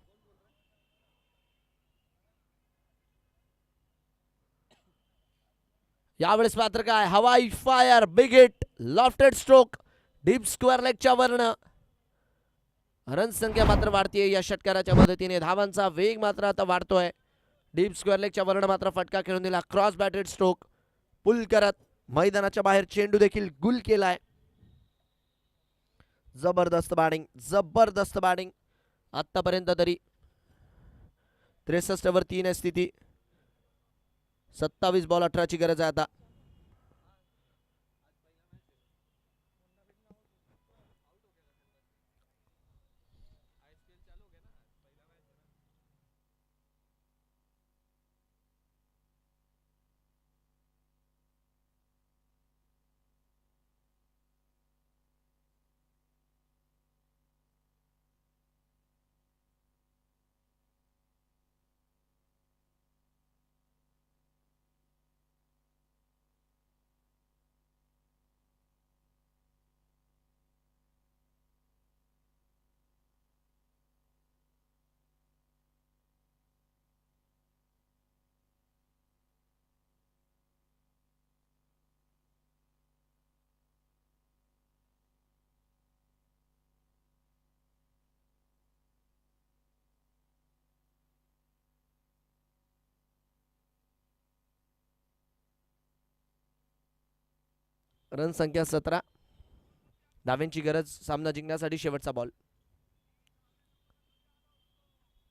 यावेळेस मात्र काय हवाई fire, big hit, lofted stroke, deep square लेगच्या वर्ण. रन संख्या मात्र वाढतीये या षटकाराच्या मदतीने. धावांचा वेग मात्र आता वाढतोय. डीप स्क्वेअर लेगच्या वर्ण मात्र फटका खेळून दिला. क्रॉस बॅटेड स्ट्रोक पुल करत मैदानाच्या बाहेर चेंडू देखील गुल केलाय. जबरदस्त बॅटिंग, जबरदस्त बॅटिंग आतापर्यंत तरी. 63 वर 3 स्थिती. 27 बॉल 18 ची गरज आहे आता. रन संख्या 17. धाव्यांची गरज सामना जिंकण्यासाठी. शेवटचा बॉल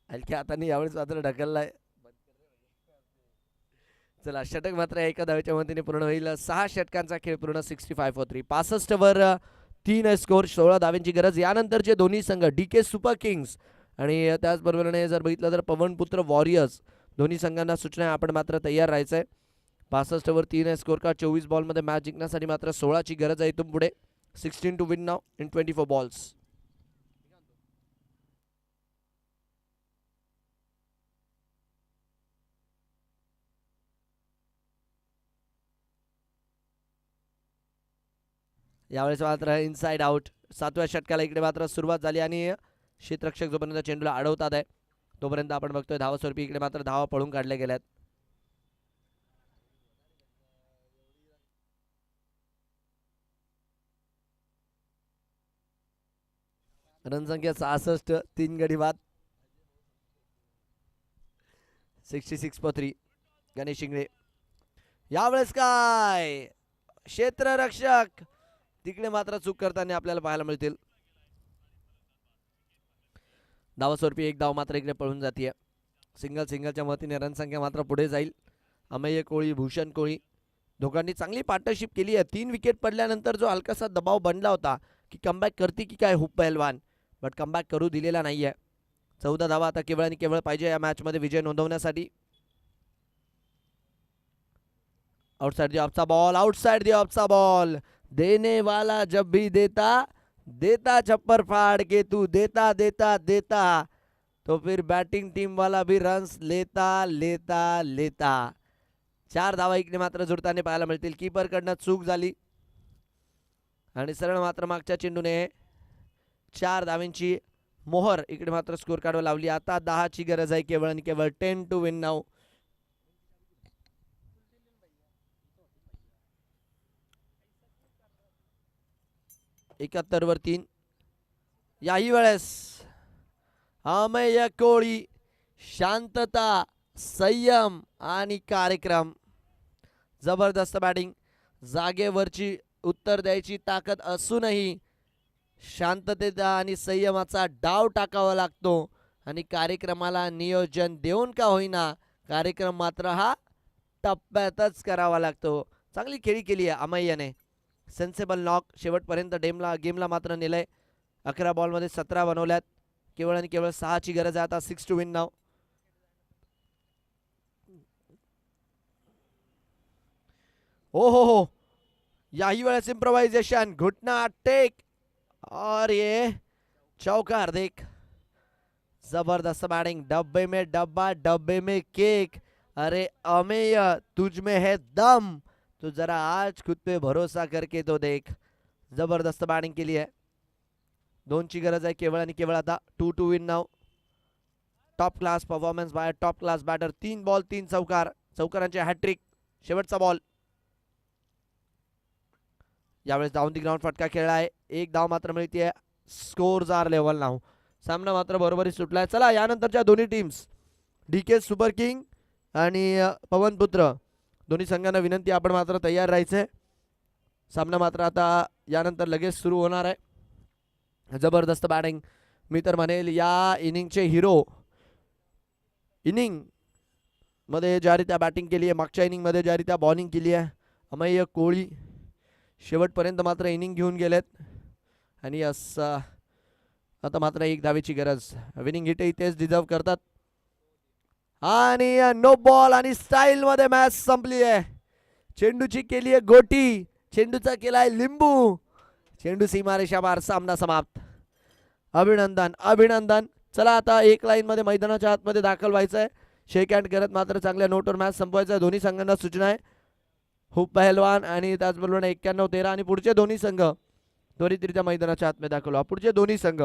हलक्या हाताने यावेळेस मात्र ढकललाय. चला षटक मात्र एका धावेच्या मदतीने पूर्ण होईल. 6 षटकांचा खेळ पूर्ण. 65 फॉर 3. 65 वर 3 स्कोर, 16 धाव्यांची गरज. यानंतरचे दोन्ही संघ DK सुपर किंग्स आणि त्याचबरोबरीने जर बघितलं तर पवनपुत्र वॉरियर्स, दोन्ही संघांना सूचना आपण मात्र तयार राहायचंय. 65 वर 3 स्कोर का 24 बॉलमध्ये मॅच जिंकण्यासाठी मात्र 16 ची गरज आहे इथून पुढे. 16 to win now in 24 balls. यावेळेस मात्र इनसाइड आउट. 7व्या षटकाला इकडे मात्र सुरुवात झाली आणि क्षेत्ररक्षक जोपर्यंत चेंडूला अडवतात आहे तोपर्यंत आपण बघतोय धावा स्वरूपी इकडे मात्र धावा पळून काढल्या गेल्यात. रनसंख्या 66, 3 गडी बाद. 66 फॉर 3. गणेश इंगळे. यावेळेस काय क्षेत्ररक्षक तिकडे मात्र चूक करताना आपल्याला पाहायला मिळतील. धावा स्वरूपी एक धाव मात्र इकडे पळून जाते. सिंगलच्या मदतीने रनसंख्या मात्र पुढे जाईल. अमेय कोळी, भूषण कोळी दोघांनी चांगली पार्टनरशिप केली आहे. 3 विकेट पडल्यानंतर जो हलकासा दबाव बनला होता की कमबॅक करते की काय हुप पहलवान, बट कमबॅक करू दिलेला नाहीये. 14 धावा आता केवळ आणि केवळ पाहिजे या मॅच मध्ये विजय नोंदवण्यासाठी. आउटसाइड दी ऑफचा बॉल, आउटसाइड दी ऑफचा बॉल. देने वाला जब भी देता देता छप्पर फाड़ के तू देता देता देता तो फिर बैटिंग टीम वाला भी रन्स लेता लेता लेता. 4 धावा इकडे मात्र जुळताना पाहायला मिळतील. कीपर कडनं चूक झाली आणि सरळ मात्र मागच्या चेंडूने 4 धावांची मोहर इकडे मात्र स्कोर कार्डवर लावली. आता 10 ची गरज आहे केवळ आणि केवळ. 10 टू विन नाऊ. एकाहत्तर वर 3. याही वेळेस अमेय कोळी, शांतता, संयम आणि कार्यक्रम. जबरदस्त बॅटिंग. जागेवरची उत्तर द्यायची ताकद असूनही शांततेचा आणि संयमाचा डाव टाकावा लागतो आणि कार्यक्रमाला नियोजन देऊन का होईना कार्यक्रम मात्र हा टप्प्यातच करावा लागतो. चांगली खेळी केली आहे अमय्याने. Sensible knock. शेवटपर्यंत गेमला मात्र नेलंय. 11 बॉलमध्ये 17 बनवल्यात. केवळ आणि केवळ 6ची गरज आहे आता. 6 टू विन नाव. हो याही वेळेस इम्प्रोवायझेशन. घुटना टेक और ये चौका हार्दिक. जबरदस्त बैटिंग. डब्बे में डब्बा, डब्बे में केक. अरे अमेय, तुझ में है दम, तो जरा आज खुद पे भरोसा करके तो देख. जबरदस्त बॅटिंग केली आहे. 2ची गरज आहे केवळ आणि केवळ आता. 2 to win now. Top class performance by top class batter. 3 ball 3 चौकार. चौकारांचे हॅट्रिक. शेवटचा बॉल. यावेळेस डाऊन दी ग्राउंड फटका खेळला आहे. 1 धाव मात्र मिळते. Scores are level now. सामना मात्र बरोबरी सुटलाय. चला यानंतरच्या दोन्ही टीम्स DK सुपर किंग आणि पवनपुत्र दोन्ही संघांना विनंती आपण मात्र तयार राहायचंय. सामना मात्र आता यानंतर लगेच सुरू होणार आहे. जबरदस्त बॅटिंग. मी तर म्हणेल या इनिंगचे हिरो. इनिंग मध्ये ज्यारीत्या बॅटिंग केली आहे, मागच्या इनिंगमध्ये ज्यारीत्या बॉलिंग केली आहे अमेय कोळी. शेवटपर्यंत मात्र इनिंग घेऊन गेलेत आणि असं आता मात्र 1 धावेची गरज. विनिंग हिटही तेच डिझर्व करतात. आणि नो बॉल आणि स्टाईल मध्ये मॅच संपली आहे. चेंडूची केली आहे गोटी, चेंडूचा केलाय लिंबू. चेंडू सीमारेषा पार. सामना समाप्त. अभिनंदन अभिनंदन. चला आता 1 लाईन मध्ये मैदानाच्या आतमध्ये दाखल व्हायचंय. शेक हँड करत मात्र चांगल्या नोटवर मॅच संपवायचा. दोन्ही संघांना सूचना आहे. खूप पहलवान आणि त्याचबरोबर 91-13 आणि पुढचे दोन्ही संघ त्वरितरित्या मैदानाच्या आतमध्ये दाखल व्हा. पुढचे दोन्ही संघ